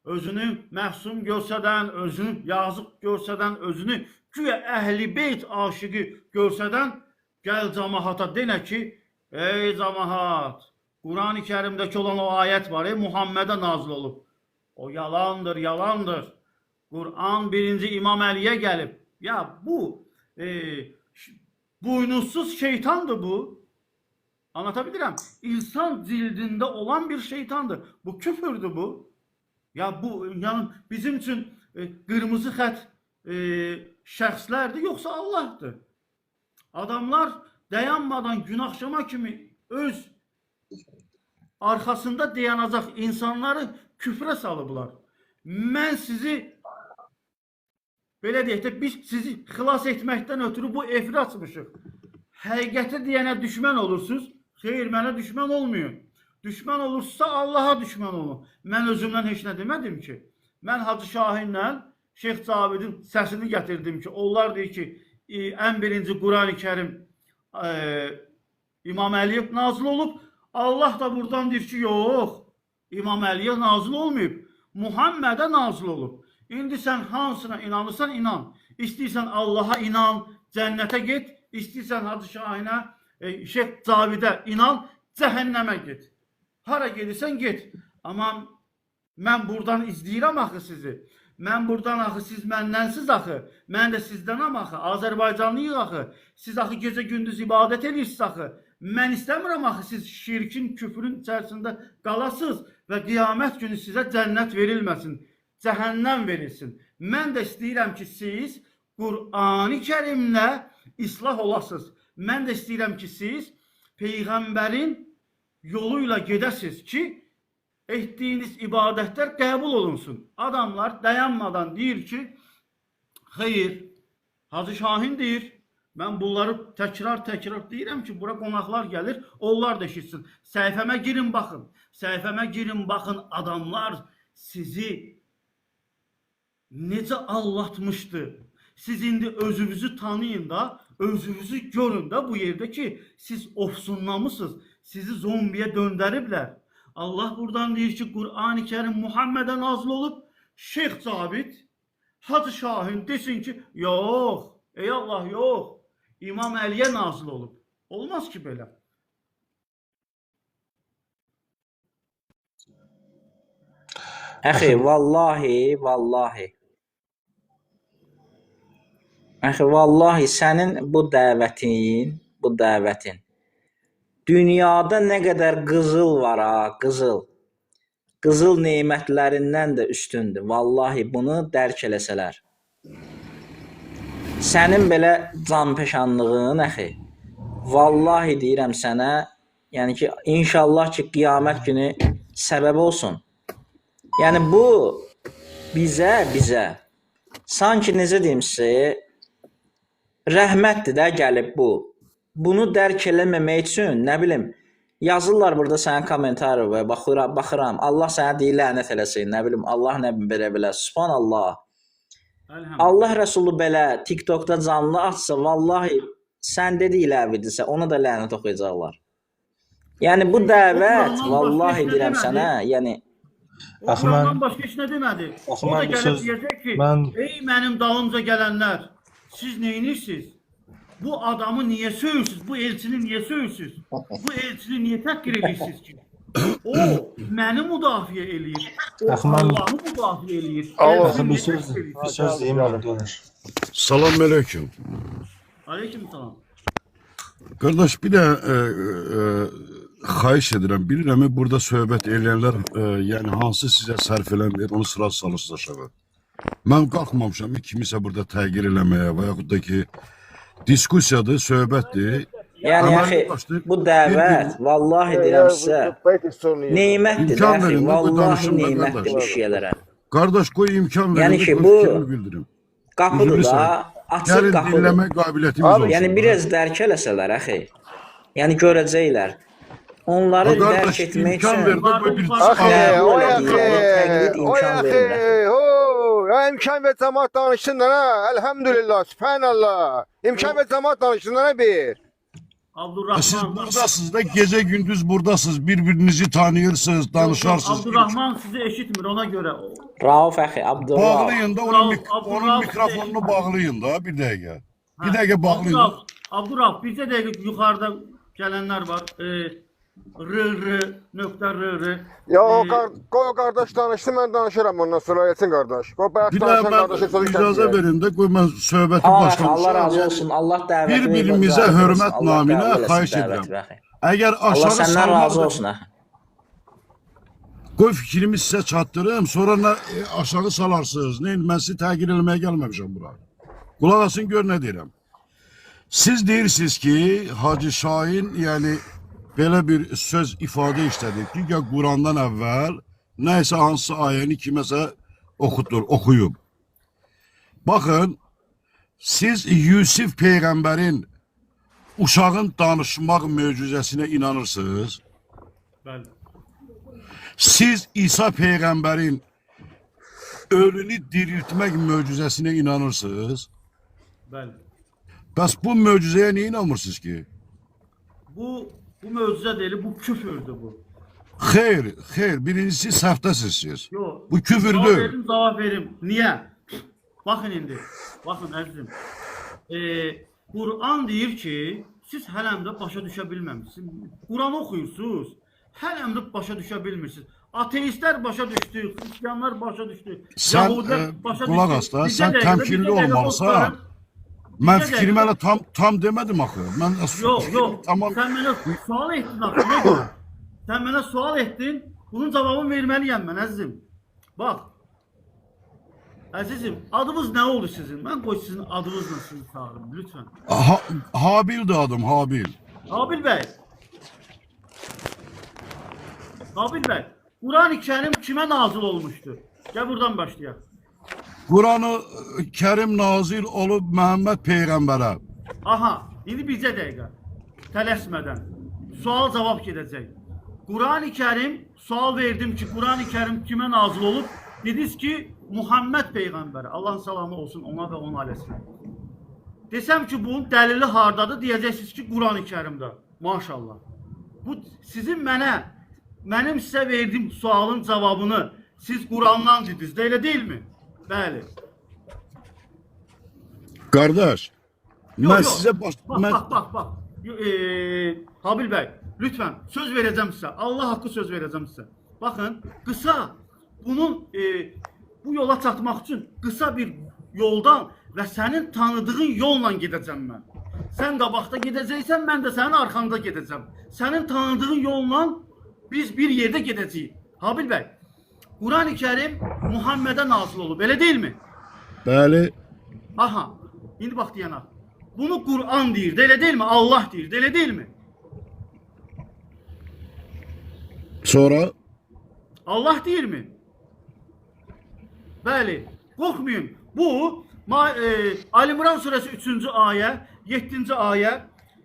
özünü məhsum görsədən, özünü yazıq görsədən, özünü güya Əhl-i Beyt aşıqı görsədən, gəl cəmaata denə ki, ey cəmaat, Quran-ı Kərimdəki olan o ayət var, Muhammədə nazil olub. O yalandır, yalandır. Quran birinci İmam Əliyə gəlib. Ya bu buynuzsuz şeytandır bu. Anlatabilirim. İnsan cildində olan bir şeytandır. Bu küfürdür bu. Ya bu yani bizim üçün qırmızı xət şəxslərdir, yoxsa Allahdır. Adamlar dayanmadan günahşama kimi öz arxasında dayanacaq insanları küfrə salıblar. Mən sizi belə deyək də, biz sizi xilas etməkdən ötürü bu efri açmışıq. Həqiqəti deyənə düşmən olursunuz, xeyr, mənə düşmən olmuyor. Düşmən olursa Allaha düşmən olun. Mən özümdən heç nə demədim ki. Mən Hacı Şahinlə Şeyx Cavidin səsini gətirdim ki, onlar deyir ki, ən birinci Quran-ı Kərim İmam Əliyə nazil olub. Allah da buradan deyir ki, yox, İmam Əliyə nazil olmayıb. Muhammədə nazil olub. İndi sən hansına inanırsan inan. İstəyirsən Allaha inan, cənnətə get. İstəyirsən Hacı Şahinə, Şeyx Cavidə inan, cəhənnəmə get. Hara gedirsən get. Amma mən buradan izləyirəm axı sizi. Mən buradan axı siz məndənsiz axı. Mən də sizdənəm axı. Azərbaycanlıyıq axı. Siz axı gecə gündüz ibadət edirsiniz axı. Mən istəmirəm axı siz şirkin, küfrün içərisində qalasınız və qiyamət günü sizə cənnət verilməsin, cəhənnəm verilsin. Mən də istəyirəm ki, siz Qur'an-ı Kərimlə islah olasınız. Mən də istəyirəm ki, siz Peyğəmbərin yoluyla gedəsiniz ki, etdiyiniz ibadətlər qəbul olunsun. Adamlar dayanmadan deyir ki, xeyr, Hacı Şahin deyir, mən bunları təkrar deyirəm ki, bura qonaqlar gəlir, onlar da eşitsin. Səhifəmə girin, baxın. Səhifəmə girin, baxın, adamlar sizi necə allatmışdı. Siz indi özünüzü tanıyın da, özünüzü görün da bu yerdə ki, siz ofsunlamısınız, sizi zombiyə döndəriblər. Allah buradan deyir ki, Qur'an-ı Kerim Muhammedə nazil olub, Şeyx Cabit, Hacı Şahin desin ki, yox, ey Allah, yox, İmam Əliyə nazil olub. Olmaz ki belə. Əxi, vallahi. Əxi, vallahi sənin bu dəvətin dünyada nə qədər qızıl var ha, qızıl. Qızıl nemətlərindən də üstündür. Vallahi bunu dərk eləsələr. Sənin belə canpeşanlığın, əxi, vallahi deyirəm sənə, yəni ki, inşallah ki, qiyamət günü səbəb olsun. Yəni bu bizə sanki necə deyim sizə, rəhmətdir də gəlib bu. Bunu dərk eləməmək üçün, nə bilim, yazırlar burada sənin komentarı və baxıram. Allah sənə deyir, lənət eləsin, nə bilim, Allah nə bilim, belə, subhanallah. Allah Rəsulu belə TikTokda canlı açsa, vallahi sən dediyi iləvidirsə, ona da lənət oxuyacaqlar. Yəni bu dəvət, vallahi deyirəm sənə, yəni O Qur'andan başqa heç nə demədi. O da gəlib deyəcək ki, ey mənim dalımca gələnlər, siz neyinirsiniz? Bu adamı niyə söyürsünüz? Bu elçini niyə söyürsünüz? Bu elçini niyə təhqir edirsiniz ki? O məni müdafiə eləyir. O Allah'ı müdafiə eləyir. Bir söz deyim, dönür. Salam aleyküm. Aleyküm salam. Qardaş, bir də xahiş edirəm, bilirəm burada söhbət eləyənlər, yəni hansı sizə sərf eləmir, onu sıra salırsınız aşağı. Mən qalxmamışam kimisə burada təqir eləməyə və yaxud da ki, diskusiyadır, söhbətdir. Yəni, yaxı, bu dəvət, vallahi deyirəm sizə, neymətdir də, yaxı, vallahi neymətdir bu şeylərə. Qardaş, qoy imkan verin, yəni ki, bu qapıdır da, açıq qapıdır. Yəni, biraz dərk eləsələr, yaxı, yəni görəcəklər. Onları dərk etmək üçün imkan ver cəmaat danışsın da, elhamdülillah, subhanallah. İmkan ver cəmaat danışsın da, bir. Siz buradasınız da, gece gündüz buradasınız, birbirinizi tanıyırsınız, danışarsınız. Abdurrahman sizi eşitmir, ona göre. Rauf əxi, Abdurrahman. Bağlayın da, onun mikrofonunu bağlayın da, bir dəqiqə. Bir dəqiqə bağlayın. Abdurrahman, bizə dəqiq yuxarıda gələnlər var. R.R. Ya o qardaş danışdı, mən danışıram ondan sonra, yetin qardaş. Bir də mən icazə verin də, qoy mən söhbəti başlamışam. Allah razı olsun, Allah dəvəti bir-birimizə hörmət naminə xahiş edirəm. Əgər aşağı salmaq, qoy fikrimi sizə çatdırım, sonra aşağı salarsınız. Mən sizi təqir eləməyə gəlməmişəm bura. Qulaq asın, gör nə deyirəm. Siz deyirsiniz ki, Hacı Şahin, yəni belə bir söz ifadə işlədir ki, ya Qurandan əvvəl nəysə hansı ayəni kiməsə oxuyub. Baxın, siz Yusif Peyğəmbərin uşağın danışmaq möcüzəsinə inanırsınız. Bəli. Siz İsa Peyğəmbərin ölünü diriltmək möcüzəsinə inanırsınız. Bəli. Bəs bu möcüzəyə niyə inanmırsınız ki? Bu möcüzə deyil, bu küfürdür bu. Xeyr, birincisi səhvdəsiz siz. Bu küfürdür. Cavab verim. Niyə? Baxın indi, baxın əzizim. Quran deyir ki, siz hələm də başa düşə bilməmişsiniz. Quran oxuyursunuz, hələm başa düşə bilmirsiniz. Ateistlər başa düşdü, xristianlar başa düşdü, Sən yahudilər başa düşdü. qulaq as da, Bircə sən dəqiqə, təmkinli bircə dəqiqə olmalısan. dostlarım. Mən Bircə fikrimi dəqiqə. hələ tam demədim axı. Mən Yox, Tamam. sən mənə sual etdin axı, nə görə? Sən mənə sual etdin, bunun cavabını verməliyəm mən əzizim. Bax, əzizim, adınız nə oldu sizin? Mən qoy sizin adınızla sizi çağırım, lütfən. Habildir adım, Habil. Habil bəy. Habil bəy, Quran-ı Kərim kimə nazil olmuşdu? Gəl buradan başlayaq. Quran-ı Kərim nazil olub Məhəmməd Peyğəmbərə. Aha, indi bircə dəqiqə. Tələsmədən. Sual cavab gedəcək. Quran-ı Kərim, sual verdim ki, Quran-ı Kərim kimə nazil olub? Dediniz ki, Muhammed Peyğəmbərə. Allahın salamı olsun ona və onun ailəsinə. Desəm ki, bunun dəlili hardadır? Deyəcəksiniz ki, Quran-ı Kərimdə. Maşallah. Bu sizin mənim sizə verdiyim sualın cavabını siz Qurandan dediniz. Də elə deyilmi? Bəli. Qardaş, mən sizə Bax. Habil bəy, lütfən söz verəcəm sizə. Allah haqqı söz verəcəm sizə. Baxın, qısa bunun bu yola çatmaq üçün qısa bir yoldan və sənin tanıdığın yolla gedəcəm mən. Sən qabaqda gedəcəksən, mən də sənin arxanda gedəcəm. Sənin tanıdığın yolla biz bir yerdə gedəcəyik. Habil bəy, Quran-ı Kərim Muhammedə nazil olub, elə deyilmi? Bəli. Aha, indi bax deyənə. Bunu Quran deyir, də elə deyilmi? Allah deyir, də elə deyilmi? Sonra? Allah deyirmi? Bəli, qorxmayın. Bu, Ali İmran surəsi 3-cü ayə, 7-ci ayə,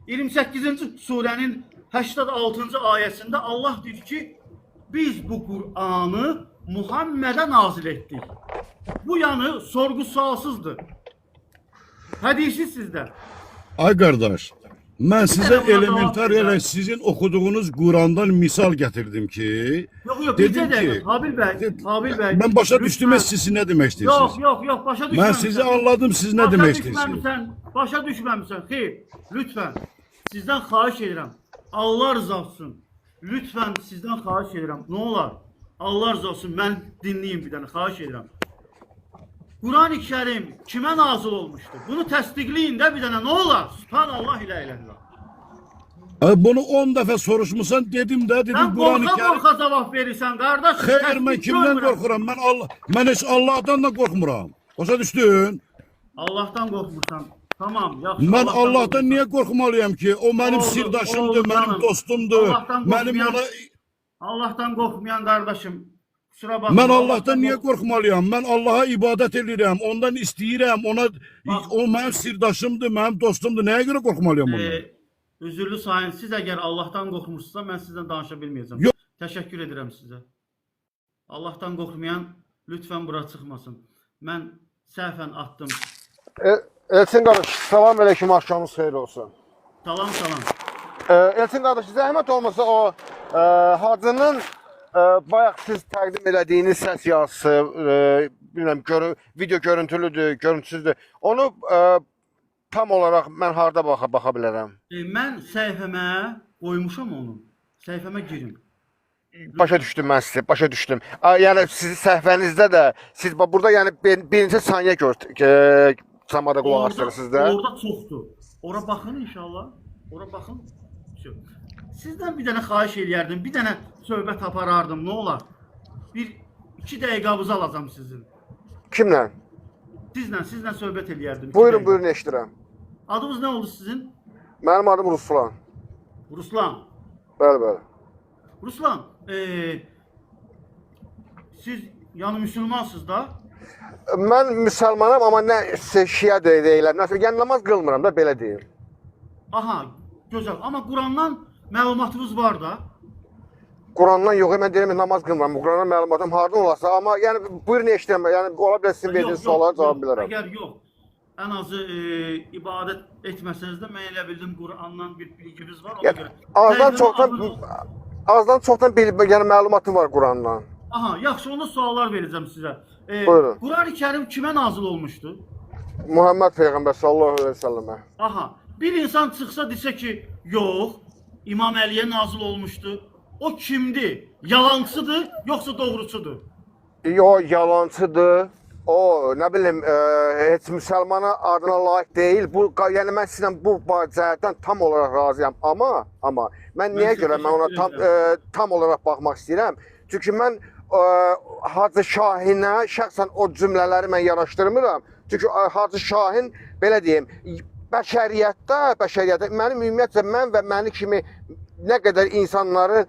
28-ci surənin 86-cı ayəsində Allah deyir ki, biz bu Qur'anı Muhammedə nazil etdik. Bu yanı sorgu sualsızdır. Hədisi sizdə. Ay qardaş, mən sizə elementar elə sizin oxuduğunuz Qurandan misal gətirdim ki, Yox, bircə dəqiqə, Habil bəy. Mən başa düşdüm, siz nə demək istəyirsiniz? Yox, başa düşməmişsən. Mən sizi anladım, siz nə demək istəyirsiniz? Başa düşməmişsən, xeyr, lütfən, sizdən xahiş edirəm, Allah rızası üçün, lütfən sizdən xahiş edirəm, nə olar, Allah rızası üçün, mən dinləyim bir dənə, xahiş edirəm. Quran-ı Kərim kimə nazil olmuşdur? Bunu təsdiqləyin də bir dənə, nə olar? Subhanallah ilə iləllah. Bunu 10 dəfə soruşmusan, dedim də, dedim Sən Quran-ı Kərim. qorxa cavab verirsən, qardaş. Xeyr, mən kimdən qorxuram? Mən heç Allahdan da qorxmuram. Başa düşdün? Allahdan qorxmursan. Tamam, yaxşı. Mən Allahdan niyə qorxmalıyam ki? O mənim sirdaşımdır, mənim dostumdur. Mənim ona... Allahdan qorxmayan qardaşım, kusura baxma. Mən Allahdan niyə qorxmalıyam? Mən Allaha ibadət edirəm, ondan istəyirəm, o mənim sirdaşımdır, mənim dostumdur. Nəyə görə qorxmalıyam ondan? Üzürlü sayın, siz əgər Allahdan qorxmursunuzsa, mən sizdən danışa bilməyəcəm. Yox. Təşəkkür edirəm sizə. Allahdan qorxmayan lütfən bura çıxmasın. Mən səhvən atdım. Elçin qardaş, salam aleyküm, axşamınız xeyir olsun. Salam. Elçin qardaş, zəhmət olmasa o hacının bayaq siz təqdim elədiyiniz səs yazısı, bilmirəm, video görüntülüdür, görüntüsüzdür. Onu tam olaraq mən harda baxa bilərəm? Mən səhifəmə qoymuşam onu. Səhifəmə girin. Başa düşdüm mən sizi, başa düşdüm. Yəni sizin səhifənizdə də, siz burada yəni birinci saniyə samada qulaq asırsınız da. Orada çoxdur. Ora baxın inşallah. Ora baxın. Sizdən bir dənə xahiş eləyərdim, bir dənə söhbət aparardım, nə olar? Bir 2 dəqiqənizi alacam sizin. Kimlə? Sizlə söhbət eləyərdim. Buyurun, eşidirəm. Adınız nə oldu sizin? Mənim adım Ruslan. Ruslan. Bəli. Ruslan, siz yəni müsəlmansınız da? Mən müsəlmanam, amma nə şiə deyiləm. Yəni namaz qılmıram da, belə deyim. Aha, gözəl. Amma Qurandan məlumatınız var da? Qurandan yox, mən deyirəm namaz qılmıram. Qurandan məlumatım hardan olasa, amma yəni buyurun eşidirəm. Yəni ola bilər sizin verdiyiniz suallara cavab bilərəm. Əgər yox, ən azı ibadət etməsəniz də mən elə bildim Qurandan bir bilginiz var, ona görə. Azdan çoxdan yəni məlumatım var Qurandan. Aha, yaxşı, onda suallar verəcəm sizə. Buyurun. Quran-ı Kərim kimə nazil olmuşdu? Muhammed Peyğəmbər sallallahu əleyhi və səlləmə. Aha, bir insan çıxsa desə ki, yox, İmam Əliyə nazil olmuşdu, o kimdir? Yalancıdır, yoxsa doğrusudur? O yalancıdır. O nə bilim heç müsəlmana adına layiq deyil. Bu yəni mən sizlə bu cəhətdən tam olaraq razıyam. Amma mən niyə görə mən ona tam olaraq baxmaq istəyirəm? Çünki mən Hacı Şahinə şəxsən o cümlələri mən yaraşdırmıram. Çünki Hacı Şahin belə deyim, bəşəriyyətdə mənim ümumiyyətlə mən və məni kimi nə qədər insanları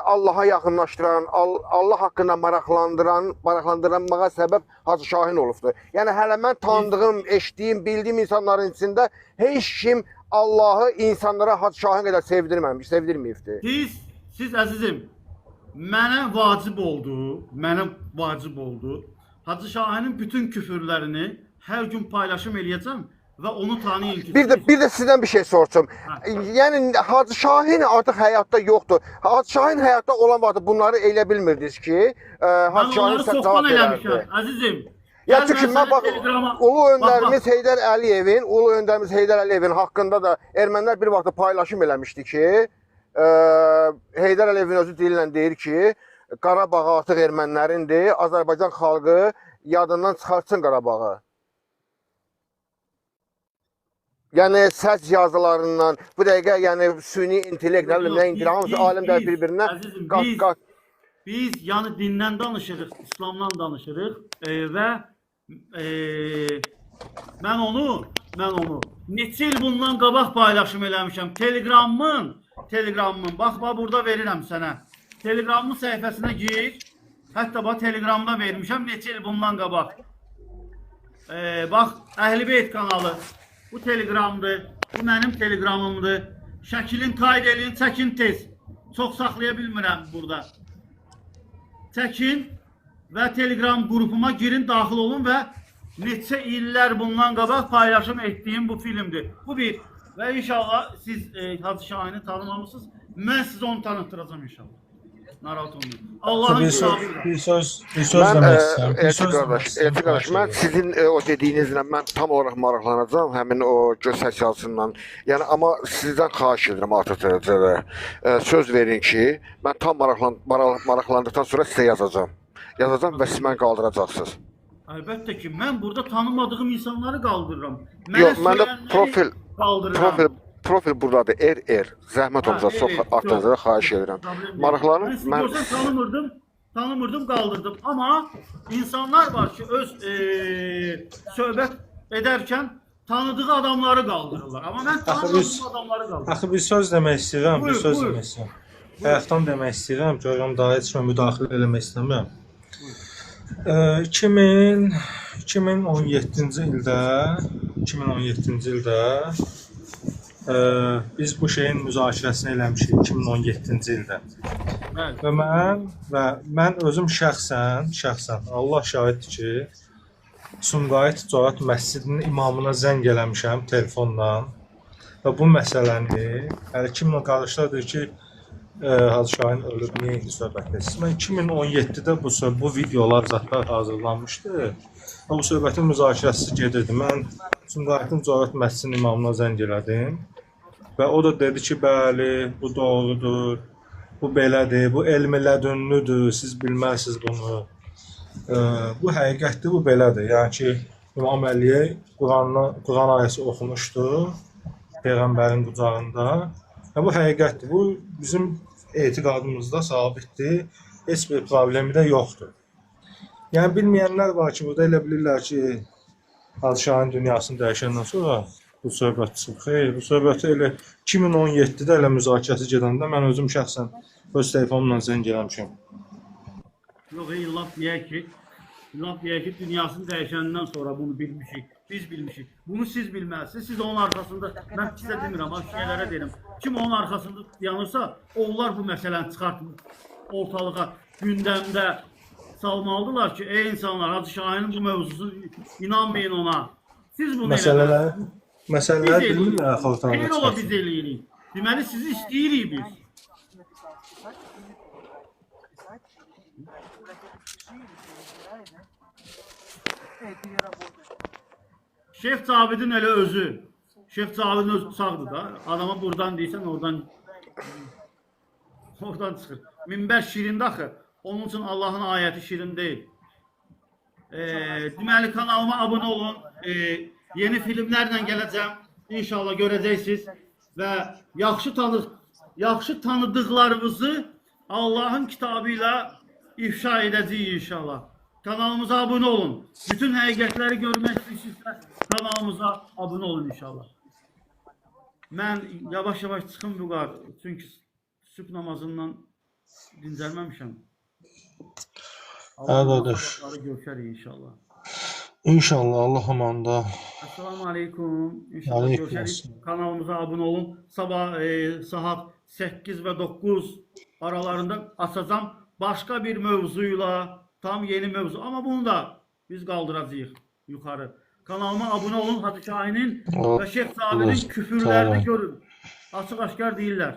Allaha yaxınlaşdıran, Allah haqqında maraqlandırmağa səbəb Hacı Şahin olubdur. Yəni hələ mən tanıdığım, eşitdiyim, bildiyim insanların içində heç kim Allahı insanlara Hacı Şahin qədər sevdirməyibdir. Siz əzizim, mənə vacib oldu. Hacı Şahinin bütün küfürlərini hər gün paylaşım eləyəcəm və onu tanıyın ki. Bir də sizdən bir şey soruşum. Yəni Hacı Şahin artıq həyatda yoxdur. Hacı Şahin həyatda olan vaxtı bunları elə bilmirdiniz ki, Hacı Şahin sizə cavab verərdi. Əzizim. Ya çünki mən bax, Ulu öndərimiz Heydər Əliyevin haqqında da ermənilər bir vaxt paylaşım eləmişdi ki, Heydər Əliyevin özü dillə deyir ki, Qarabağ artıq ermənilərindir, Azərbaycan xalqı yadından çıxartsın Qarabağı. Yəni səs yazılarından, bu dəqiqə yəni süni intellekt, nə bilim, nə intellekt, hamısı alimlər bir-birindən qat. Biz yəni dindən danışırıq, İslamdan danışırıq və mən onu neçə il bundan qabaq paylaşım eləmişəm. Telegramımın, bax burada verirəm sənə. Telegramımın səhifəsinə gir. Hətta bax Telegramda vermişəm neçə il bundan qabaq. Bax Əhlibeyt kanalı. Bu Telegramdır, bu mənim Telegramımdır. Şəkilin qayd edin, çəkin tez. Çox saxlaya bilmirəm burada. Çəkin və Telegram qrupuma girin, daxil olun və neçə illər bundan qabaq paylaşım etdiyim bu filmdir. Bu bir. Və inşallah siz Hacı Şahini tanımamışsınız. Mən sizə onu tanıtdıracağım inşallah. Narahat olmayın. Allah'ın bir söz demək istəyirəm. Elçi qardaş, mən sizin o dediyinizlə mən tam olaraq maraqlanacağım, həmin o göstəriş yazısından. Yəni, amma sizdən xahiş edirəm artıq dərəcədə. Söz verin ki, mən tam maraqlandıqdan sonra sizə yazacağım. Yazacağım və siz məni qaldıracaqsınız. Əlbəttə ki, mən burada tanımadığım insanları qaldırıram. Yox, məndə profil buradadır, zəhmət olmasa çox artıqca xahiş edirəm. Maraqlanım, mən tanımırdım, qaldırdım. Amma insanlar var ki, öz söhbət edərkən tanıdığı adamları qaldırırlar. Amma mən tanımadığım adamları qaldırırım. Axı bir söz demək istəyirəm, Həyatdan demək istəyirəm, görürəm daha heç müdaxilə eləmək istəmirəm. 2017-ci ildə biz bu şeyin müzakirəsini eləmişik 2017-ci ildə. Və mən özüm şəxsən Allah şahiddir ki, Sumqayıt Ticarət Məscidinin imamına zəng eləmişəm telefonla və bu məsələni hələ kimlə qarşıladır ki, Hacı Şahin ölüb, niyə indi söhbət edirsiniz? Mən 2017-də bu videolar zətlər hazırlanmışdı və bu söhbətin müzakirəsi gedirdi. Mən Sumqayıtın Ticarət Məscidinin imamına zəng elədim və o da dedi ki, bəli, bu doğrudur, bu belədir, bu elmi lədünlüdür, siz bilmərsiniz bunu. Bu həqiqətdir, bu belədir. Yəni ki, İmam Əliyə Quran ayəsi oxumuşdu Peyğəmbərin qucağında. Bu həqiqətdir, bu bizim etiqadımızda sabitdir, heç bir problemi də yoxdur. Yəni bilməyənlər var ki, burada elə bilirlər ki, Hacı Şahin dünyasını dəyişəndən sonra bu söhbət çıxıb. Xeyr, bu söhbəti elə 2017-də elə müzakirəsi gedəndə mən özüm şəxsən öz telefonumla zəng eləmişəm. Yox, laf deyək ki, dünyasını dəyişəndən sonra bunu bilmişik, biz bilmişik. Bunu siz bilməlisiniz, siz onun arxasında, mən sizə demirəm, şeylərə deyirəm. Kim onun arxasında yanırsa, onlar bu məsələni çıxartıb ortalığa, gündəmdə salmalıdırlar ki, ey insanlar, Hacı Şahinin bu mövzusu, inanmayın ona. Siz bunu eləməlisiniz. Məsələlər bilmirlər xalqdan. Xeyr ola biz eləyirik. Deməli, sizi istəyirik biz. Şeyx Cavidin elə özü. Şeyx Cavidin özü sağdır da. Adama buradan deysən, oradan. Oradan çıxır. Minbər şirindir axı. Onun üçün Allahın ayəti şirin deyil. Deməli kanalıma abunə olun. Yeni filmlərlə gələcəm. İnşallah görəcəksiniz və yaxşı tanıdıqlarınızı Allahın kitabı ilə ifşa edəcəyik inşallah. Kanalımıza abunə olun. Bütün həqiqətləri görmək istəyirsinizsə kanalımıza abunə olun inşallah. Mən yavaş-yavaş çıxım bu qar. Çünki sübh namazından dincəlməmişəm. Qardaş. Görüşərik inşallah. İnşallah Allah amanda. Assalamu aleykum. İnşallah görüşərik. Kanalımıza abunə olun. Sabah saat 8 və 9 aralarında açacağım. Başqa bir mövzuyla, tam yeni mövzu. Amma bunu da biz qaldıracağıq yuxarı. Kanalıma abunə olun. Hacı Şahinin və Şeyx Zabit'in küfürlərini görün. Açıq-aşkar deyirlər.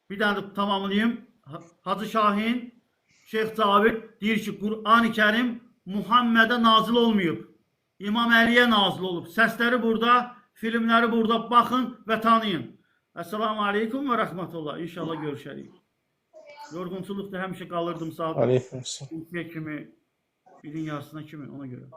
Bir dənə tamamlayayım. Hacı Şahin, Şeyx Zabit deyir ki, Qur'an-ı Kərim Muhammedə nazil olmayıb. İmam Əliyə nazil olub. Səsləri burada, filmləri burada. Baxın və tanıyın. Esselamu aleykum və rəhmətullah. İnşallah görüşərik. Yorğunçuluqda həmişə qalırdım saat 2 kimi, ilin yarısına kimi ona görə.